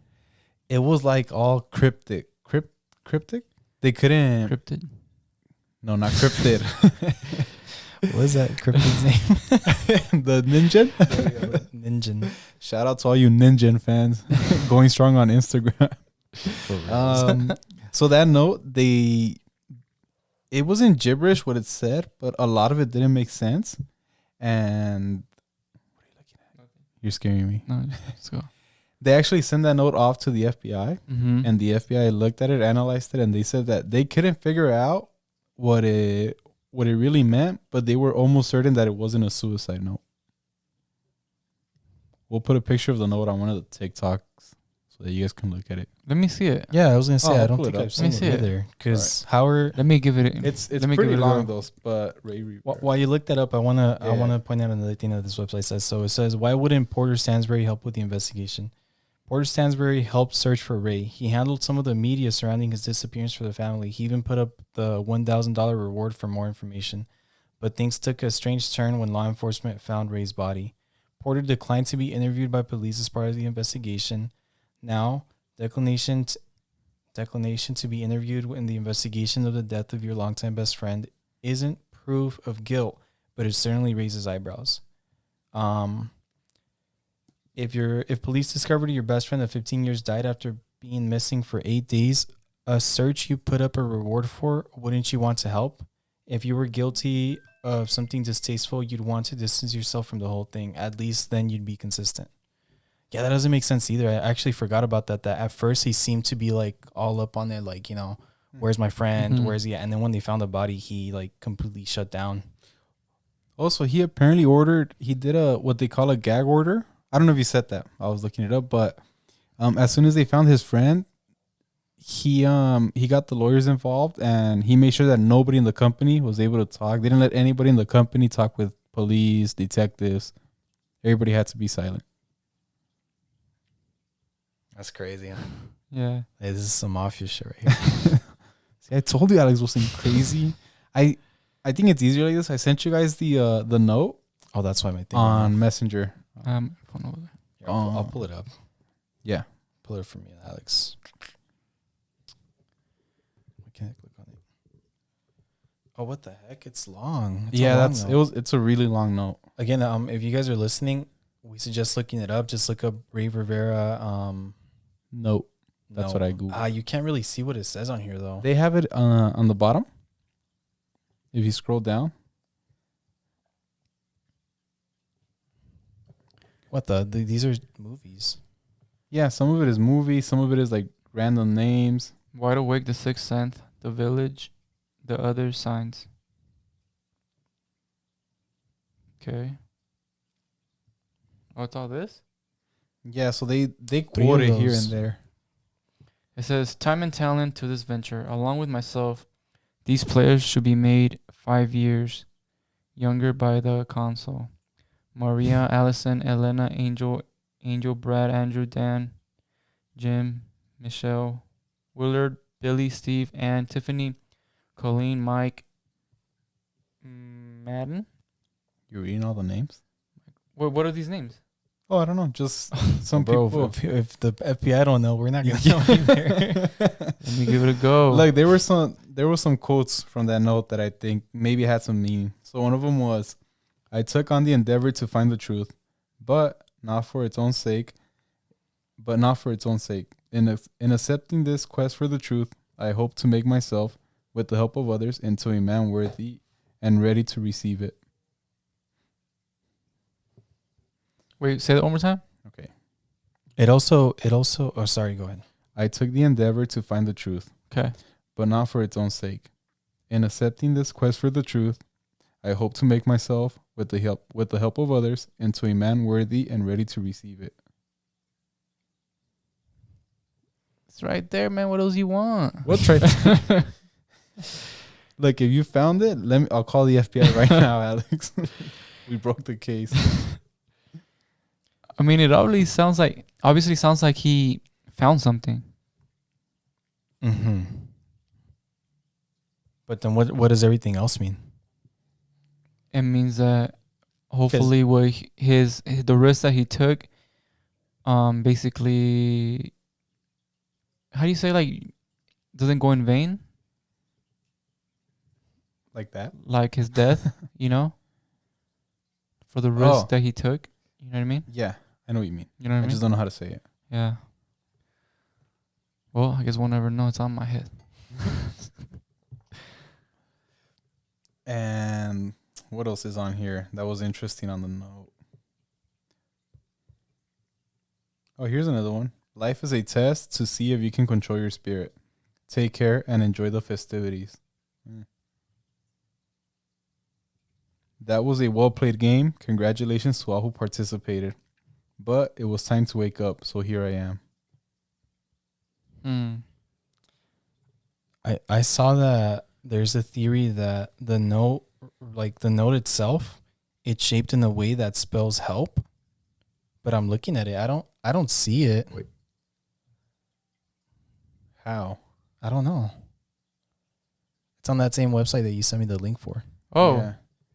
It was like all cryptic. Cryptic? They couldn't.
Cryptid.
No, not cryptid.
what is that cryptid's name?
The Ninja.
Ninja.
Shout out to all you Ninja fans going strong on Instagram. So that note, it wasn't gibberish what it said, but a lot of it didn't make sense. And what are you looking at? You're scaring me.
No, let's go.
They actually sent that note off to the FBI,
Mm-hmm.
and the FBI looked at it, analyzed it, and they said that they couldn't figure out what it really meant, but they were almost certain that it wasn't a suicide note. We'll put a picture of the note on one of the TikToks so that you guys can look at it.
Let me see it.
Yeah, I was gonna say
I'll
I don't
pull it
think
up.
I've
Let
seen
me
it
see it.
either. Because Howard,
Let me give it.
It's
let me
pretty
give it a
long
go.
though, but Ray Rivera.
while you look that up, I wanna
Yeah.
point out another thing that this website says. So it says, why wouldn't Porter Stansberry help with the investigation? Porter Stansberry helped search for Ray. He handled some of the media surrounding his disappearance for the family. He even put up the $1,000 reward for more information. But things took a strange turn when law enforcement found Ray's body. Porter declined to be interviewed by police as part of the investigation. Now, declination to be interviewed in the investigation of the death of your longtime best friend isn't proof of guilt, but it certainly raises eyebrows. If police discovered your best friend of 15 years died after being missing for 8 days, a search you put up a reward for, wouldn't you want to help? If you were guilty of something distasteful, you'd want to distance yourself from the whole thing. At least then you'd be consistent. Yeah, that doesn't make sense either. I actually forgot about that. That at first he seemed to be like all up on it, like, where's my friend?
Mhm.
Where's he at? And then when they found the body, he like completely shut down.
Also, he apparently he did what they call a gag order. I don't know if you said that. I was looking it up, but as soon as they found his friend, he got the lawyers involved and he made sure that nobody in the company was able to talk. They didn't let anybody in the company talk with police, detectives. Everybody had to be silent.
That's crazy. Huh?
Yeah.
Hey, this is some mafia shit right here.
See, I told you Alex was saying crazy. I think it's easier like this. I sent you guys the note
Oh, that's why my thing
on Messenger.
Phone over there.
Here, I'll pull it up.
Yeah.
Pull it for me, Alex. Why can't I click on it? Oh, what the heck? It's long. It's a
Yeah,
long note.
it's a really long note.
Again, if you guys are listening, we suggest looking it up. Just look up Rey Rivera.
Note. That's what I googled.
You can't really see what it says on here though.
They have it on the bottom. If you scroll down.
What these are movies.
Yeah, some of it is movies, some of it is like random names.
Wide Awake, The Sixth Sense, The Village, The Other Signs. Okay. Oh, it's all this?
Yeah, so they
Three
quote
of
it here
those.
and there.
It says, time and talent to this venture. Along with myself, these players should be made 5 years younger by the console. Maria, Allison, Elena, Angel, Brad, Andrew, Dan, Jim, Michelle, Willard, Billy, Steve, Ann, Tiffany, Colleen, Mike, Madden.
You're reading all the names?
What are these names?
Oh, I don't know. Just some
Bro,
people.
if the FBI don't know, we're not gonna know either.
Let me give it a go.
Like there were some quotes from that note that I think maybe had some meaning. So one of them was, I took on the endeavor to find the truth, but not for its own sake. In accepting this quest for the truth, I hope to make myself, with the help of others, into a man worthy and ready to receive it.
Wait, say that one more time.
Okay.
It also. Oh, sorry. Go ahead.
I took the endeavor to find the truth,
Okay.
but not for its own sake. In accepting this quest for the truth, I hope to make myself, with the help of others, into a man worthy and ready to receive it.
It's right there, man. What else you want?
What's right there? Look, if you found it, I'll call the FBI right now, Alex. We broke the case.
I mean, it obviously sounds like he found something.
Mm-hmm. But then what does everything else mean?
It means that hopefully the risk that he took, basically, how do you say, like, doesn't go in vain?
Like that?
Like his death, for the risk that he took. You know what I mean?
Yeah, I know what you mean.
You know what I
I
mean?
just don't know how to say it.
Yeah. Well, I guess we'll never know. It's on my head.
And what else is on here that was interesting on the note? Oh, here's another one. Life is a test to see if you can control your spirit. Take care and enjoy the festivities. That was a well-played game. Congratulations to all who participated. But it was time to wake up, so here I am.
I saw that there's a theory that the note itself, it's shaped in a way that spells help. But I'm looking at it. I don't see it.
Wait. How?
I don't know. It's on that same website that you sent me the link for.
Oh.
Yeah.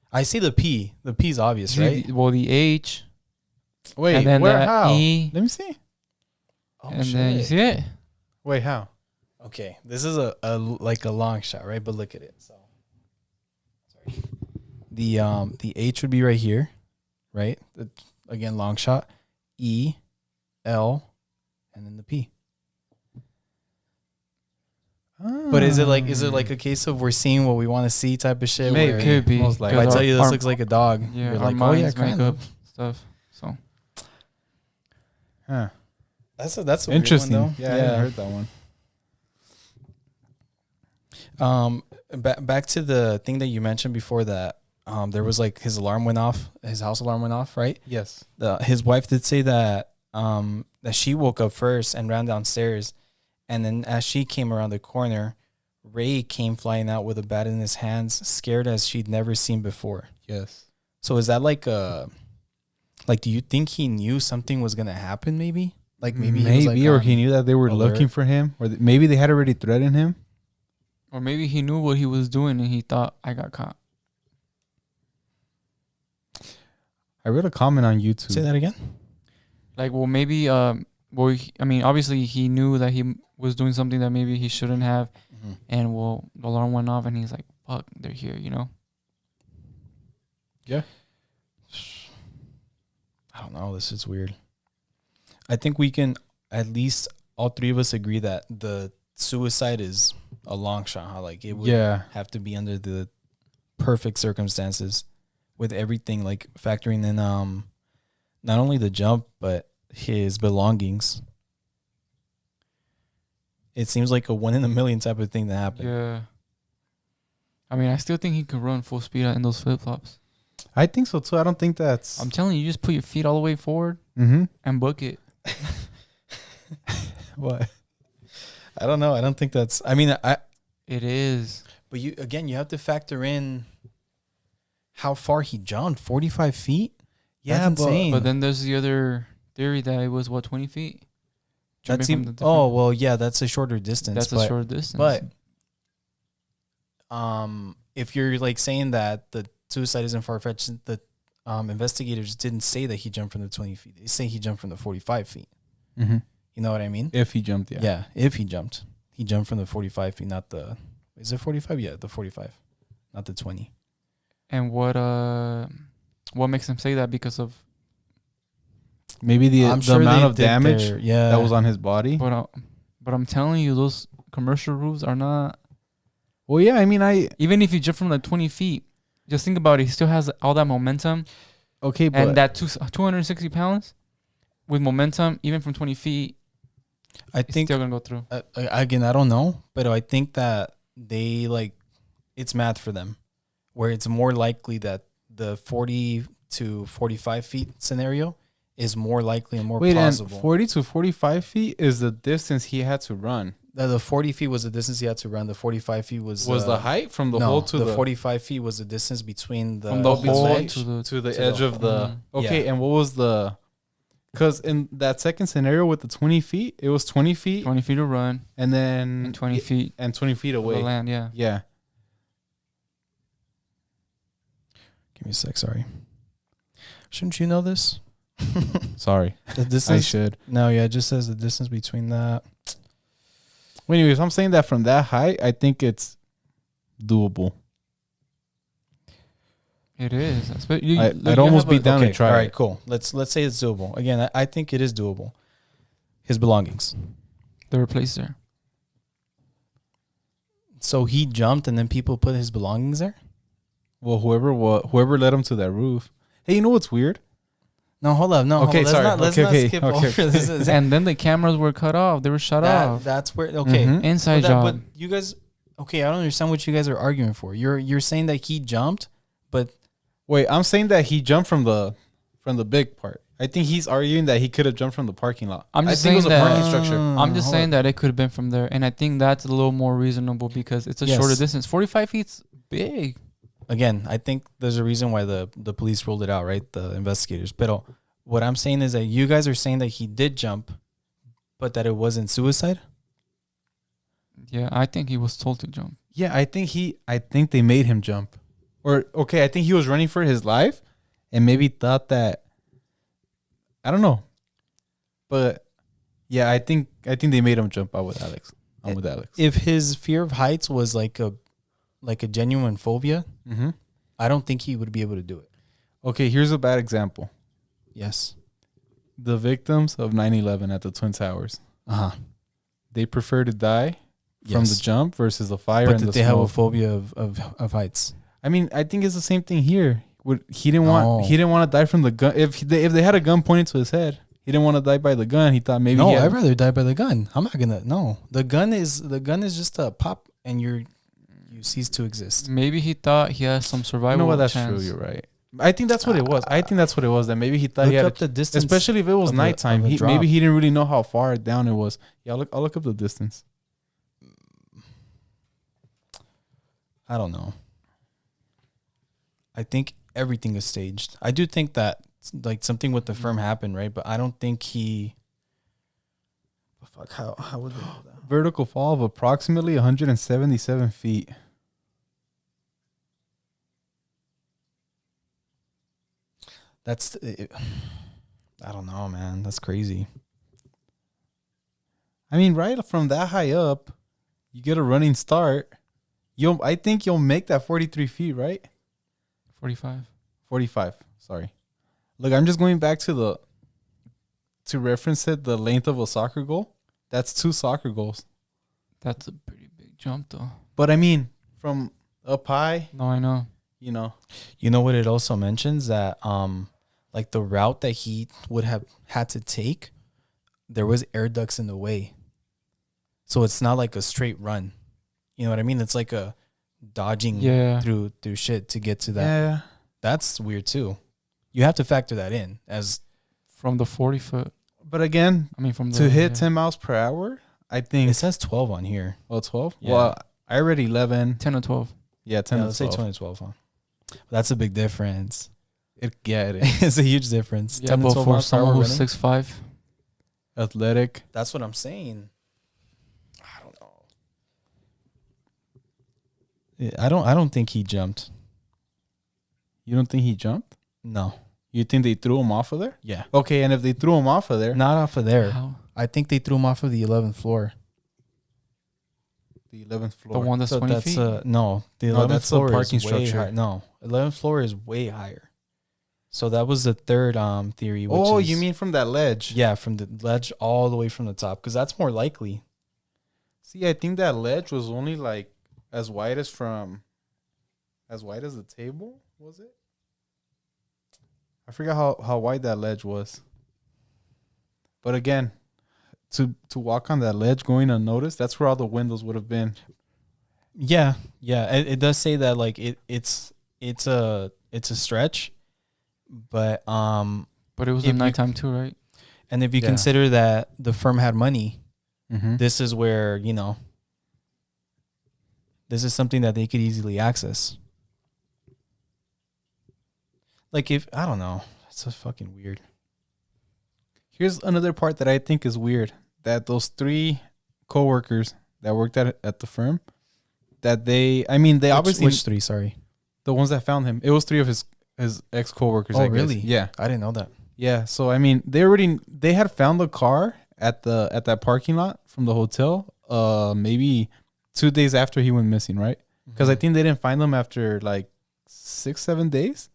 I see the P. The P's obvious,
See,
right?
the H.
Wait,
and then
where?
the
How?
E.
Let me see.
Oh,
And then you see it?
Wait, how?
Okay, this is a long shot, right? But look at it. So, sorry. The H would be right here, right? Again, long shot. E, L, and then the P. But is it like a case of we're seeing what we want to see type of shit?
Maybe.
where
Could be.
Most
If
likely.
I
Because
tell you this
our-
looks like a dog,
Yeah,
you're
our
like, oh yeah,
minds make
kind
up
of.
stuff. So
Huh.
That's a
Interesting.
weird one, though.
Yeah, I hadn't heard that one.
Back to the thing that you mentioned before that there was like his alarm went off, his house alarm went off, right?
Yes.
His wife did say that that she woke up first and ran downstairs, and then as she came around the corner, Ray came flying out with a bat in his hands, scared as she'd never seen before.
Yes.
So is that like do you think he knew something was gonna happen? Maybe maybe he was like,
or he knew that they were
alert.
looking for him, or maybe they had already threatened him.
Or maybe he knew what he was doing and he thought, I got caught.
I read a comment on YouTube.
Say that again.
Like, well, maybe, obviously he knew that he was doing something that maybe he shouldn't have.
Mm-hmm.
And, well, the alarm went off and he's like, fuck, they're here, you know?
Yeah.
I don't know. This is weird. I think we can at least all three of us agree that the suicide is a long shot. Huh? Like it would have to be under the perfect circumstances with everything, like factoring in not only the jump but his belongings. It seems like a 1 in a million type of thing to happen.
Yeah. I mean, I still think he could run full speed in those flip flops.
I think so too. I don't think that's.
I'm telling you, you just put your feet all the way forward and book it.
What?
I don't know. I don't think that's. I mean,
It is.
But you have to factor in how far he jumped. 45 feet.
Yeah,
that's insane.
But then there's the other theory that it was 20 feet.
That's that's a shorter distance.
That's a short distance.
But if you're like saying that the suicide isn't far fetched, the investigators didn't say that he jumped from the 20 feet. They say he jumped from the 45 feet.
Mm-hmm.
You know what I mean?
If he jumped, yeah.
Yeah, if he jumped. He jumped from the 45 feet, not the... Is it 45? Yeah, the 45, not the 20.
And what makes him say that? Because of...
Maybe the amount of damage that was on his body.
But I'm telling you, those commercial roofs are not...
Well, yeah, I mean,
even if you jump from the 20 feet, just think about it. He still has all that momentum.
Okay, but...
And that 260 pounds with momentum, even from 20 feet,
I think...
still going to go through.
Again, I don't know, but I think that they, it's math for them, where it's more likely that the 40 to 45 feet scenario is more likely and more plausible.
And 40 to 45 feet is the distance he had to run.
The 40 feet was the distance he had to run. The 45 feet was
the height from the hole to
the 45 feet was the distance between the
from the hole
edge
to the edge of the... Okay, yeah. And what was the... Because in that second scenario with the 20 feet, it was 20 feet.
20 feet to run.
And then...
And 20 feet.
And 20 feet away.
The land, yeah.
Yeah.
Give me a sec, sorry. Shouldn't you know this?
Sorry.
The distance,
I should.
No, yeah, it just says the distance between that.
Well, anyways, I'm saying that from that height, I think it's doable.
It is.
I'd almost be down to try.
All right, cool. Let's say it's doable. Again, I think it is doable. His belongings.
They were placed there.
So he jumped and then people put his belongings there?
Well, whoever led him to that roof. Hey, you know what's weird?
No, hold up. No,
okay,
hold up. Let's not skip over
this. And then the cameras were cut off. They were shut off.
That's where... Okay.
Inside job.
But you guys... Okay, I don't understand what you guys are arguing for. You're saying that he jumped, but...
Wait, I'm saying that he jumped from the big part. I think he's arguing that he could have jumped from the parking lot.
I'm just saying that parking structure. I'm just saying that it could have been from there, and I think that's a little more reasonable because it's a shorter distance. 45 feet's big.
Again, I think there's a reason why the police ruled it out, right? The investigators. But what I'm saying is that you guys are saying that he did jump, but that it wasn't suicide.
Yeah, I think he was told to jump.
Yeah, I think they made him jump. Or, okay, I think he was running for his life and maybe thought that, I don't know. But, yeah, I think they made him jump out with Alex. I'm with Alex.
If his fear of heights was like a genuine phobia, I don't think he would be able to do it.
Okay, here's a bad example.
Yes.
The victims of 9/11 at the Twin Towers. They prefer to die from the jump versus the fire and the smoke. But
they have a phobia of heights.
I mean, I think it's the same thing here. He didn't want to die from the gun. If they had a gun pointed to his head, He didn't want to die by the gun. He thought maybe.
No,
he had-
I'd rather die by the gun. I'm not gonna. No, the gun is just a pop, and you cease to exist.
Maybe he thought he has some survival.
You know what? That's
chance.
true. You're right. I think that's what it was. I think that's what it was. That maybe he thought
Look
he had,
up the distance,
especially if it was
of a-
nighttime.
of a
He
drop.
maybe he didn't really know how far down it was. Yeah, I'll look up the distance.
I don't know. I think everything is staged. I do think that like something with the firm happened, right? But I don't think he. Fuck! How would they do that?
Vertical fall of approximately 177 feet.
That's. I don't know, man. That's crazy.
I mean, right from that high up, you get a running start. I think you'll make that 43 feet, right?
45.
45. Sorry. Look, I'm just going back to reference it, the length of a soccer goal. That's 2 soccer goals.
That's a pretty big jump, though.
But I mean, from up high,
No, I know.
you know.
You know what it also mentions that like the route that he would have had to take, there was air ducts in the way. So it's not like a straight run. You know what I mean? It's like a dodging through shit to get to that.
Yeah.
That's weird too. You have to factor that in as
From the 40 foot.
But again,
I mean, from the.
to hit 10 miles per hour, I think.
it says 12 on here.
Oh, 12?
Yeah.
Well, I read 11.
10 or 12.
Yeah, 10
Yeah,
to
let's say
12.
20 12, huh? That's a big difference.
It is.
It's a huge difference.
Yeah,
10 to
but
12
for
miles per
someone
hour
who's
running.
6'5",
Athletic.
That's what I'm saying. I don't know. Yeah, I don't think he jumped.
You don't think he jumped?
No.
You think they threw him off of there?
Yeah.
Okay, and if they threw him off of there,
Not off of there.
how?
I think they threw him off of the 11th floor.
the 11th
The
floor.
one that's
So
20
that's
feet?
no, the
No,
11th
that's the
floor
parking
is way
structure.
high. No, 11th floor is way higher. So that was the third theory. Which
Oh,
is,
you mean from that ledge?
yeah, from the ledge all the way from the top, because that's more likely.
See, I think that ledge was only like as wide as the table, was it? I forgot how wide that ledge was. But again, to walk on that ledge going unnoticed, that's where all the windows would have been.
Yeah, yeah. It does say that like it's a stretch, but
But it was
if
at
you-
nighttime too, right?
and if you
Yeah.
consider that the firm had money,
Mm-hmm.
this is where this is something that they could easily access. Like if I don't know, it's so fucking weird.
Here's another part that I think is weird. That those 3 coworkers that worked at the firm, that they obviously
Which 3? Sorry.
the ones that found him. It was 3 of his ex coworkers.
Oh,
I guess.
really?
Yeah,
I didn't know that.
yeah. So I mean, they had found the car at that parking lot from the hotel. Maybe 2 days after he went missing, right? Because I think they didn't find them after like 6-7 days,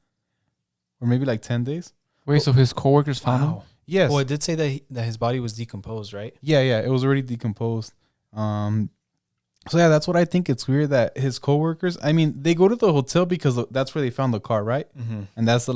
or maybe like 10 days.
Wait, so his coworkers found him?
Wow.
Yes.
Well, it did say that his body was decomposed, right?
Yeah. It was already decomposed. So yeah, that's what I think. It's weird that his coworkers. I mean, they go to the hotel because that's where they found the car, right?
Mm-hmm.
And that's the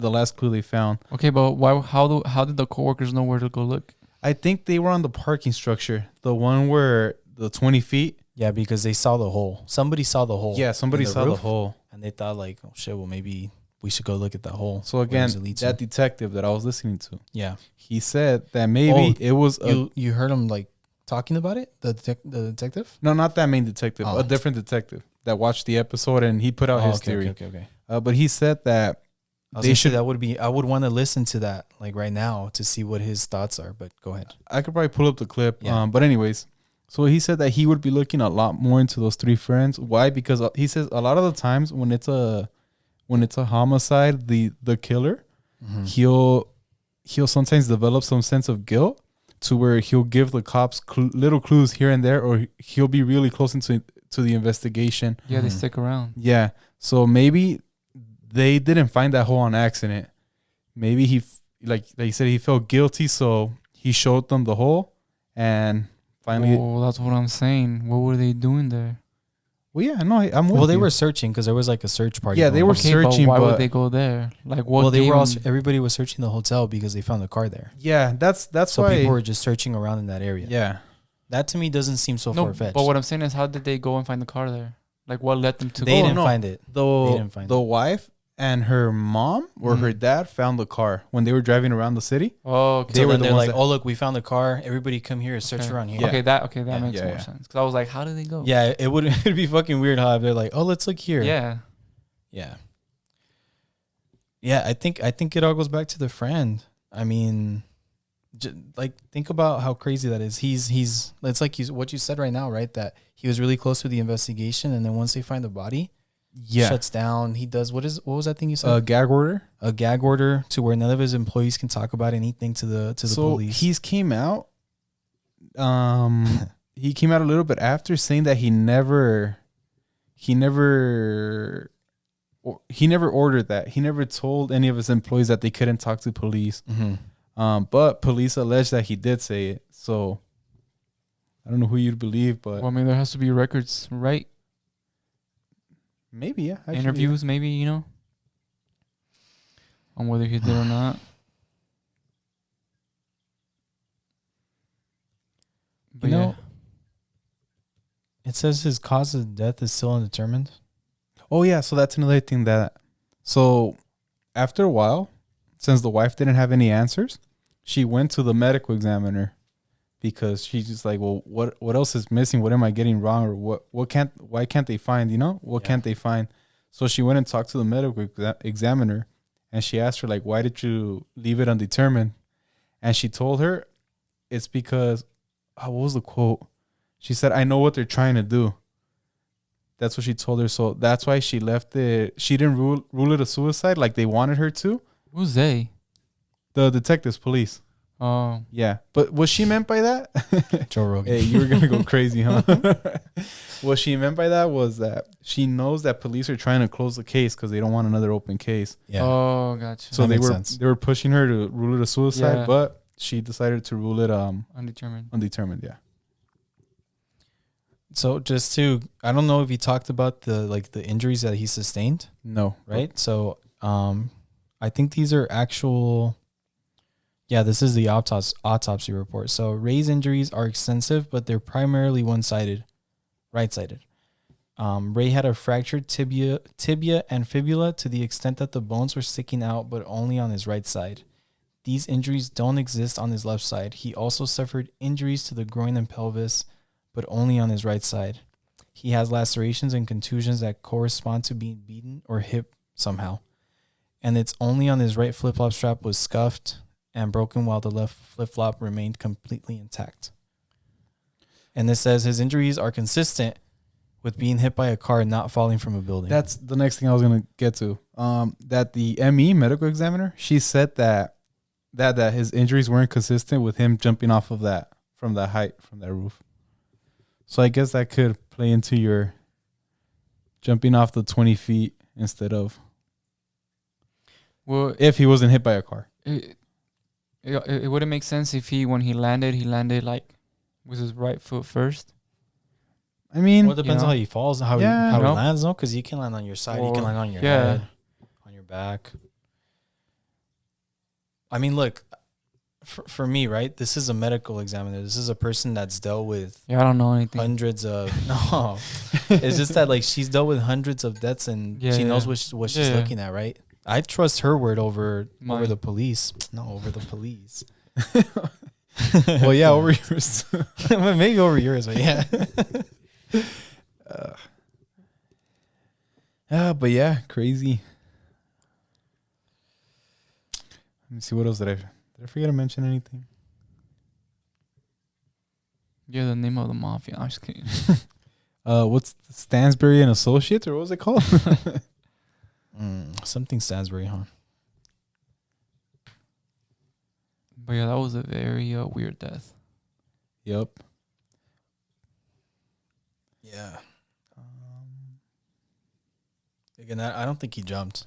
last clue they found.
Okay, but why? How did the coworkers know where to go look?
I think they were on the parking structure, the one where the 20 feet.
Yeah, because they saw the hole. Somebody saw the hole.
Yeah, somebody
in the
saw the
roof,
hole.
and they thought like, oh shit, well maybe we should go look at that hole.
So
Where
again,
does it lead to?
that detective that I was listening to,
Yeah.
he said that maybe it was
You heard him like talking about it? The detective?
no, not that main detective,
Oh.
a different detective that watched the episode and he put out his theory.
Okay.
But he said that
I
they should.
I would want to listen to that like right now to see what his thoughts are, but go ahead.
I could probably pull up the clip.
Yeah.
But anyways, so he said that he would be looking a lot more into those 3 friends. Why? Because he says a lot of the times when it's a homicide, the killer, he'll sometimes develop some sense of guilt to where he'll give the cops little clues here and there, or he'll be really close into the investigation.
Yeah, they stick around.
Yeah. So maybe they didn't find that hole on accident. Maybe he, like you said, he felt guilty, so he showed them the hole, and finally,
Oh, that's what I'm saying. What were they doing there?
Well, yeah, no, I'm with
Well, they
you.
were searching because there was like a search party.
Yeah, they
going
were
on.
searching,
but why
but-
would they go there? Like, what?
Well, they were all.
gave 'em-
Everybody was searching the hotel because they found the car there.
Yeah, that's
So
why.
people were just searching around in that area.
yeah.
That to me doesn't seem so
no,
far fetched.
but what I'm saying is, how did they go and find the car there? Like, what led them to
They
go?
didn't find it. They didn't find
The
it.
wife and her mom or her dad found the car when they were driving around the city.
Oh, okay.
They
So
were
then
the
they're
ones
like,
that-
"Oh, look, we found the car. Everybody come here, search
Okay.
around here."
Yeah.
Okay, that
Yeah.
makes
Yeah,
more
yeah.
sense. Because I was like, how did they go?
Yeah, it would it'd be fucking weird how they're like, "Oh, let's look here."
Yeah.
Yeah. Yeah, I think it all goes back to the friend. I mean, like think about how crazy that is. He's it's like what you said right now, right? That he was really close to the investigation, and then once they find the body, shuts down. He does what was that thing you said?
Gag order.
A gag order to where none of his employees can talk about anything to the police.
He's came out. He came out a little bit after saying that he never ordered that. He never told any of his employees that they couldn't talk to police. But police allege that he did say it. So I don't know who you'd believe, but
Well, I mean, there has to be records, right?
maybe actually,
Interviews, maybe, you know, on whether he did or not. But
You know, it says his cause of death is still undetermined.
Oh yeah, so that's another thing so after a while, since the wife didn't have any answers, she went to the medical examiner because she's just like, well, what else is missing? What am I getting wrong? Or why can't they find, what can't they find? So she went and talked to the medical examiner and she asked her, like, why did you leave it undetermined? And she told her it's because, what was the quote? She said, I know what they're trying to do. That's what she told her. So that's why she left it. She didn't rule it a suicide like they wanted her to.
who's they?
The detectives, police.
Oh,
Yeah. But what she meant by that?
Joe Rogan.
Hey, you were going to go crazy, huh? What she meant by that was that she knows that police are trying to close the case because they don't want another open case.
Yeah.
Oh, gotcha.
So
That
they
makes
were
sense.
they were pushing her to rule it a suicide,
Yeah.
but she decided to rule it
Undetermined.
undetermined. Yeah.
So I don't know if he talked about the injuries that he sustained,
No.
right? So I think these are actual. Yeah, this is the autopsy report. So Ray's injuries are extensive, but they're primarily one-sided, right-sided. Ray had a fractured tibia and fibula to the extent that the bones were sticking out, but only on his right side. These injuries don't exist on his left side. He also suffered injuries to the groin and pelvis, but only on his right side. He has lacerations and contusions that correspond to being beaten or hit somehow. And it's only on his right flip-flop strap was scuffed and broken while the left flip-flop remained completely intact. And this says his injuries are consistent with being hit by a car and not falling from a building.
That's the next thing I was gonna get to. That the ME medical examiner, she said that his injuries weren't consistent with him jumping off of that from that height from that roof. So I guess that could play into your jumping off the 20 feet instead of
Well,
if he wasn't hit by a car.
it wouldn't make sense if when he landed like with his right foot first.
I mean,
Well, it depends
you know?
on how he falls, how
Yeah.
he
You know?
lands, though, because you can land on your side, you can
Well,
land on your
yeah.
head, on your back. I mean, look, for me, right? This is a medical examiner. This is a person that's dealt with
Yeah, I don't know anything.
hundreds of no. It's just that like she's dealt with hundreds of deaths and
Yeah,
she knows
yeah.
what she's
Yeah.
looking at, right? I trust her word over
Mine.
the police. No, over the police.
well, yeah, over yours.
Maybe over yours, but yeah.
But yeah, crazy. Let me see, what else did I forget to mention anything?
Yeah, the name of the mafia. I'm just kidding.
What's Stansbury and Associates, or what was it called?
Something Stansbury, huh?
But yeah, that was a very weird death.
Yep.
Yeah. Again, I don't think he jumped.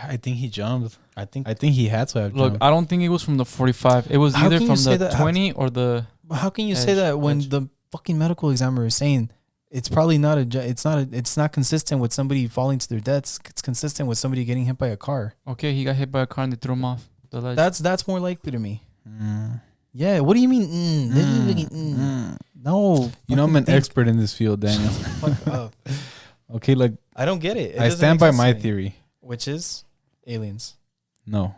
I think he jumped.
I think
I think he had to have
Look,
jumped.
I don't think it was from the 45. It was
How
either
can you
from
say
the
that?
20 or the.
But how can you say
Edge,
that when
edge.
the fucking medical examiner is saying It's probably not it's not consistent with somebody falling to their deaths. It's consistent with somebody getting hit by a car.
Okay, he got hit by a car and they threw him off the ledge.
That's more likely to me. Yeah. What do you mean? No.
You know, I'm an expert in this field, Daniel.
Fuck up.
Okay, like
I don't get it.
I stand by my theory.
which is aliens.
No,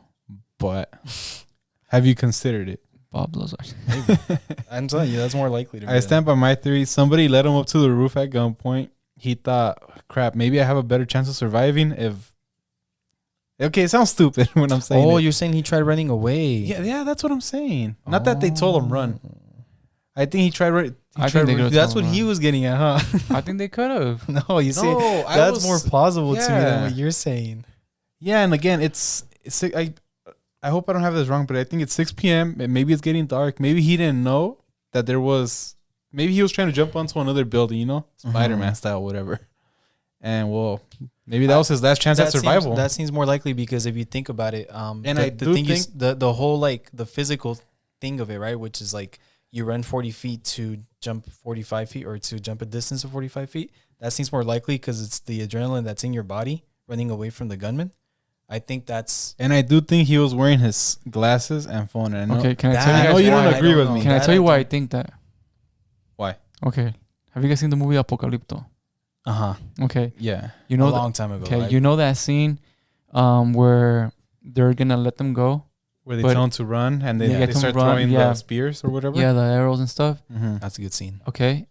but have you considered it?
Bob Lazar.
I'm telling you, that's more likely to be.
I stand by my theory. Somebody led him up to the roof at gunpoint. He thought, crap, maybe I have a better chance of surviving if... Okay, it sounds stupid when I'm saying
Oh,
it.
you're saying he tried running away.
Yeah, that's what I'm saying. Not that they told him run. I think he tried running.
That's what he was getting at, huh?
I think they could have.
No, you see, that's more plausible to me than what you're saying.
Yeah, and again, it's I hope I don't have this wrong, but I think it's 6 p.m. and maybe it's getting dark. Maybe he didn't know that there was... Maybe he was trying to jump onto another building, you know? Spider-Man style, whatever. And, well, maybe that was his last chance at survival.
That seems more likely because if you think about it...
and I do think...
The whole, like, the physical thing of it, right? Which is, like, you run 40 feet to jump 45 feet or to jump a distance of 45 feet. That seems more likely because it's the adrenaline that's in your body running away from the gunman. I think that's...
And I do think he was wearing his glasses and phone. And
Okay, can I tell you
I
guys
know you
why?
don't agree with me.
Can I tell you why I think that?
Why?
Okay. Have you guys seen the movie Apocalypto?
Uh-huh.
Okay.
Yeah.
You know
a long time ago.
Okay,
right?
you know that scene where they're going to let them go?
Where they tell him to run and then they start throwing the spears or whatever?
Yeah, the arrows and stuff.
Mm-hmm.
That's a good scene.
Okay.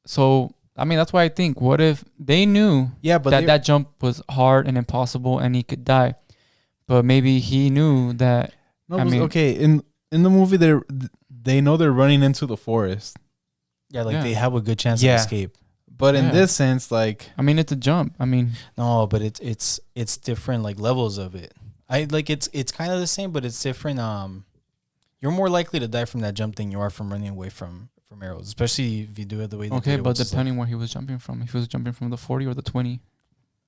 So, I mean, that's why I think, what if they knew that jump was hard and impossible and he could die? But maybe he knew that...
No, okay, in the movie, they know they're running into the forest.
Yeah, they have a good chance of escape.
But in this sense, like...
I mean, it's a jump. I mean...
No, but it's different, like, levels of it. It's kind of the same, but it's different. You're more likely to die from that jump than you are from running away from arrows, especially if you do it the way they
Okay,
did it,
but depending where he was jumping from. If he was jumping from the 40 or the 20.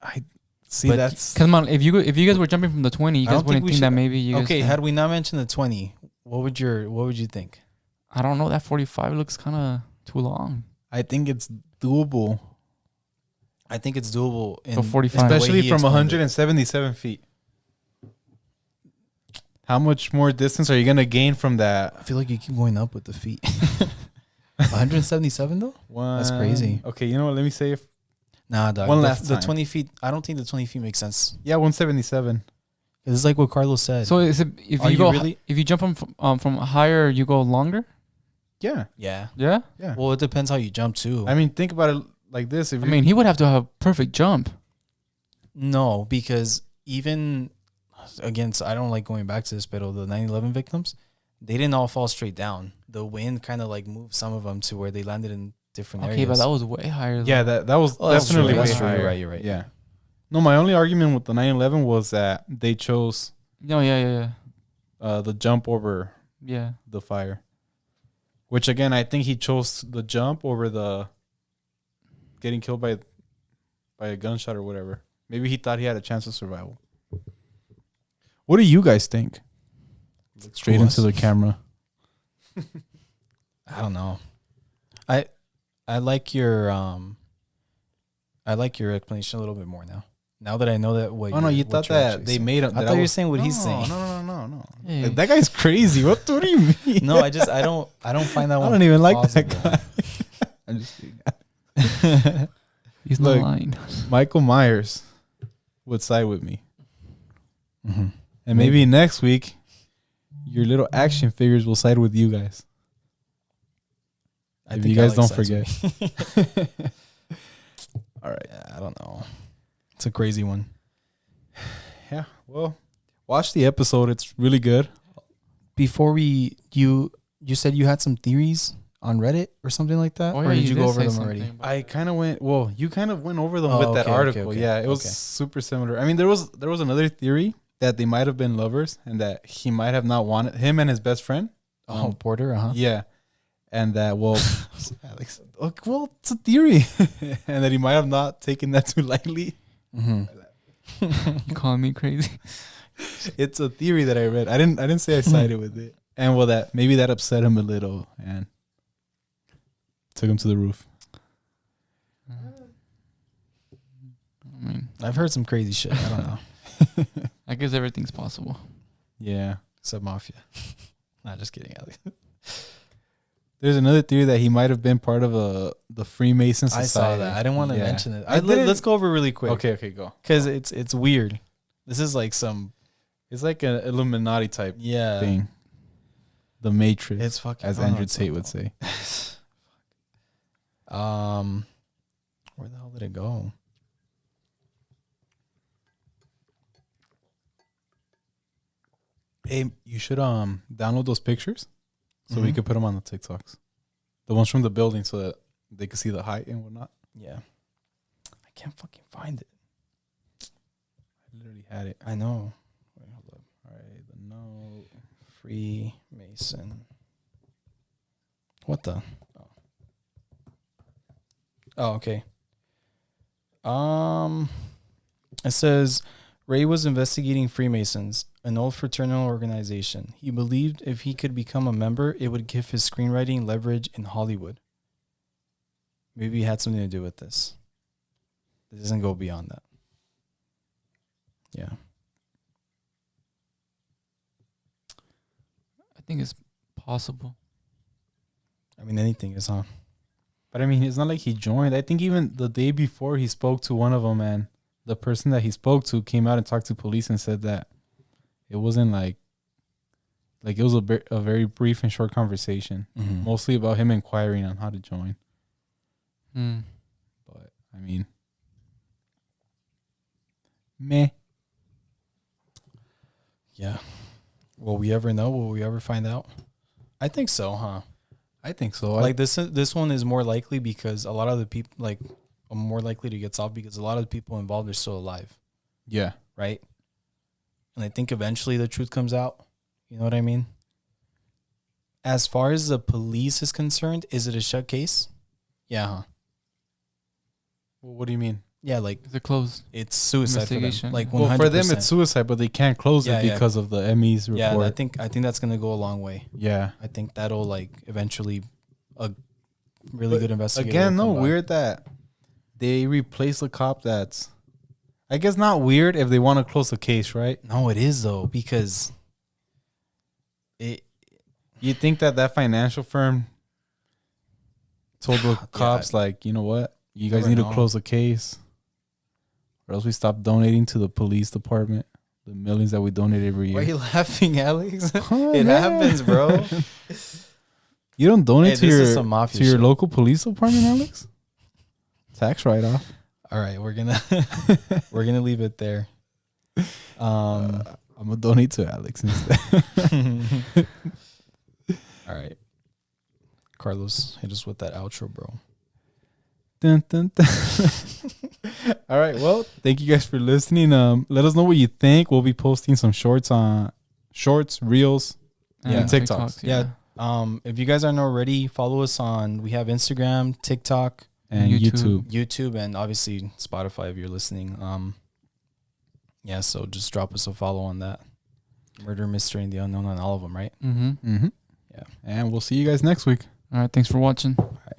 I see, but that's...
Come on, if you guys were jumping from the 20, you guys wouldn't think that maybe you guys...
Okay, had we not mentioned the 20, what would you think?
I don't know. That 45 looks kind of too long.
I think it's doable.
I think it's doable.
For 45.
Especially from 177 feet. How much more distance are you going to gain from that?
I feel like you keep going up with the feet. 177 though? That's crazy.
Okay, you know what? Let me say if...
Nah, dog. The 20 feet, I don't think the 20 feet makes sense.
Yeah, 177.
This is like what Carlos said.
So is it, if you jump from higher, you go longer?
Yeah.
Yeah.
Yeah?
Yeah.
Well, it depends how you jump too.
I mean, think about it like this. If
he would have to have a perfect jump.
No, because even... Again, so I don't like going back to this, but the 9/11 victims, they didn't all fall straight down. The wind kind of like moved some of them to where they landed in different areas.
Okay, but that was way higher.
Yeah, that was definitely way higher.
You're right.
Yeah. No, my only argument with the 9/11 was that they chose...
No, yeah.
The jump over the fire. Which, again, I think he chose the jump over the getting killed by a gunshot or whatever. Maybe he thought he had a chance of survival. What do you guys think? Look straight into the camera.
I don't know. I like your explanation a little bit more now. Now that I know that what.
Oh no, you thought that they made it.
I thought you were saying what he's saying.
No.
Hey.
Like, that guy's crazy. What do you mean?
No, I don't find that one.
I don't even like
plausible.
that guy. I'm just kidding.
He's not lying.
Michael Myers would side with me.
Mm-hmm.
And maybe next week, your little action figures will side with you guys. If you guys don't forget. All right.
Yeah, I don't know. It's a crazy one.
Yeah. Well, watch the episode. It's really good.
Before you said you had some theories on Reddit or something like that?
Oh, yeah,
or did you go over
say
them already?
I kind of went... Well, you kind of went over them with that article.
Okay.
Yeah, it was super similar. I mean, there was another theory that they might have been lovers and that he might have not wanted... Him and his best friend.
Porter, uh-huh.
Yeah. And that, well... Alex, well, it's a theory. And that he might have not taken that too lightly.
Mm-hmm.
You calling me crazy?
It's a theory that I read. I didn't say I sided with it. And well, that maybe that upset him a little and took him to the roof.
I mean,
I've heard some crazy shit. I don't know.
I guess everything's possible.
Yeah.
Except mafia. Not just kidding, Alex.
There's another theory that he might have been part of the Freemason
I
Society.
saw that. I didn't want to
Yeah.
mention it.
I didn't-
Let's go over it really quick.
Okay, go.
Because it's weird. This is like some
It's like an Illuminati type thing. The Matrix,
It's fucking
as
I don't know,
Andrew
it's
Tate
not
would say.
Where the hell did it go?
Hey, you should download those pictures so we
Mhm.
could put them on the TikToks. The ones from the building so that they could see the height and whatnot.
Yeah. I can't fucking find it.
I literally had it.
I know. Wait, hold up.
All right, the note.
Freemason. What the? Oh, okay. It says Ray was investigating Freemasons, an old fraternal organization. He believed if he could become a member, it would give his screenwriting leverage in Hollywood. Maybe it had something to do with this. It doesn't go beyond that. Yeah.
I think it's possible.
I mean, anything is, huh?
But I mean, it's not like he joined. I think even the day before he spoke to one of them, and the person that he spoke to came out and talked to police and said that it wasn't like it was a very brief and short conversation,
Mhm.
mostly about him inquiring on how to join.
Mm.
But I mean, meh.
Yeah. Will we ever know? Will we ever find out? I think so, huh?
I think so.
Like this one is more likely because a lot of the people are more likely to get solved because a lot of the people involved are still alive,
Yeah.
right? And I think eventually the truth comes out. You know what I mean? As far as the police is concerned, is it a shut case? Yeah, huh?
Well, what do you mean?
Yeah, like
It's a closed
it's suicide for them.
investigation.
Like 100%.
Well, for them it's suicide, but they can't close
Yeah,
it
yeah.
because of the ME's report.
Yeah, I think that's gonna go a long way.
Yeah.
I think that'll eventually a really good investigator.
Again,
will
no,
come by.
weird that they replace a cop that's, I guess, not weird if they want to close the case, right?
No, it is though because
You think that financial firm told the
Yeah.
cops, like, you know what? You guys
Never
need
know.
to close the case, or else we stop donating to the police department the millions that we donate every
Why are
year.
you laughing, Alex?
Oh,
It
man.
happens, bro.
You don't donate
Hey, this is some mafia
to your
shit.
local police department, Alex? Tax write-off.
All right, we're gonna leave it there.
I'm gonna donate to Alex instead.
All right, Carlos, hit us with that outro, bro.
Dun, dun, dun. All right. Well, thank you guys for listening. Let us know what you think. We'll be posting some shorts, reels, and TikToks.
Yeah. If you guys aren't already, follow us on. We have Instagram, TikTok,
and YouTube.
and obviously Spotify if you're listening. Yeah. So just drop us a follow on that. Murder, Mystery, and the Unknown on all of them, right?
Mm-hmm.
Mm-hmm.
Yeah.
And we'll see you guys next week.
All right. Thanks for watching.
All right.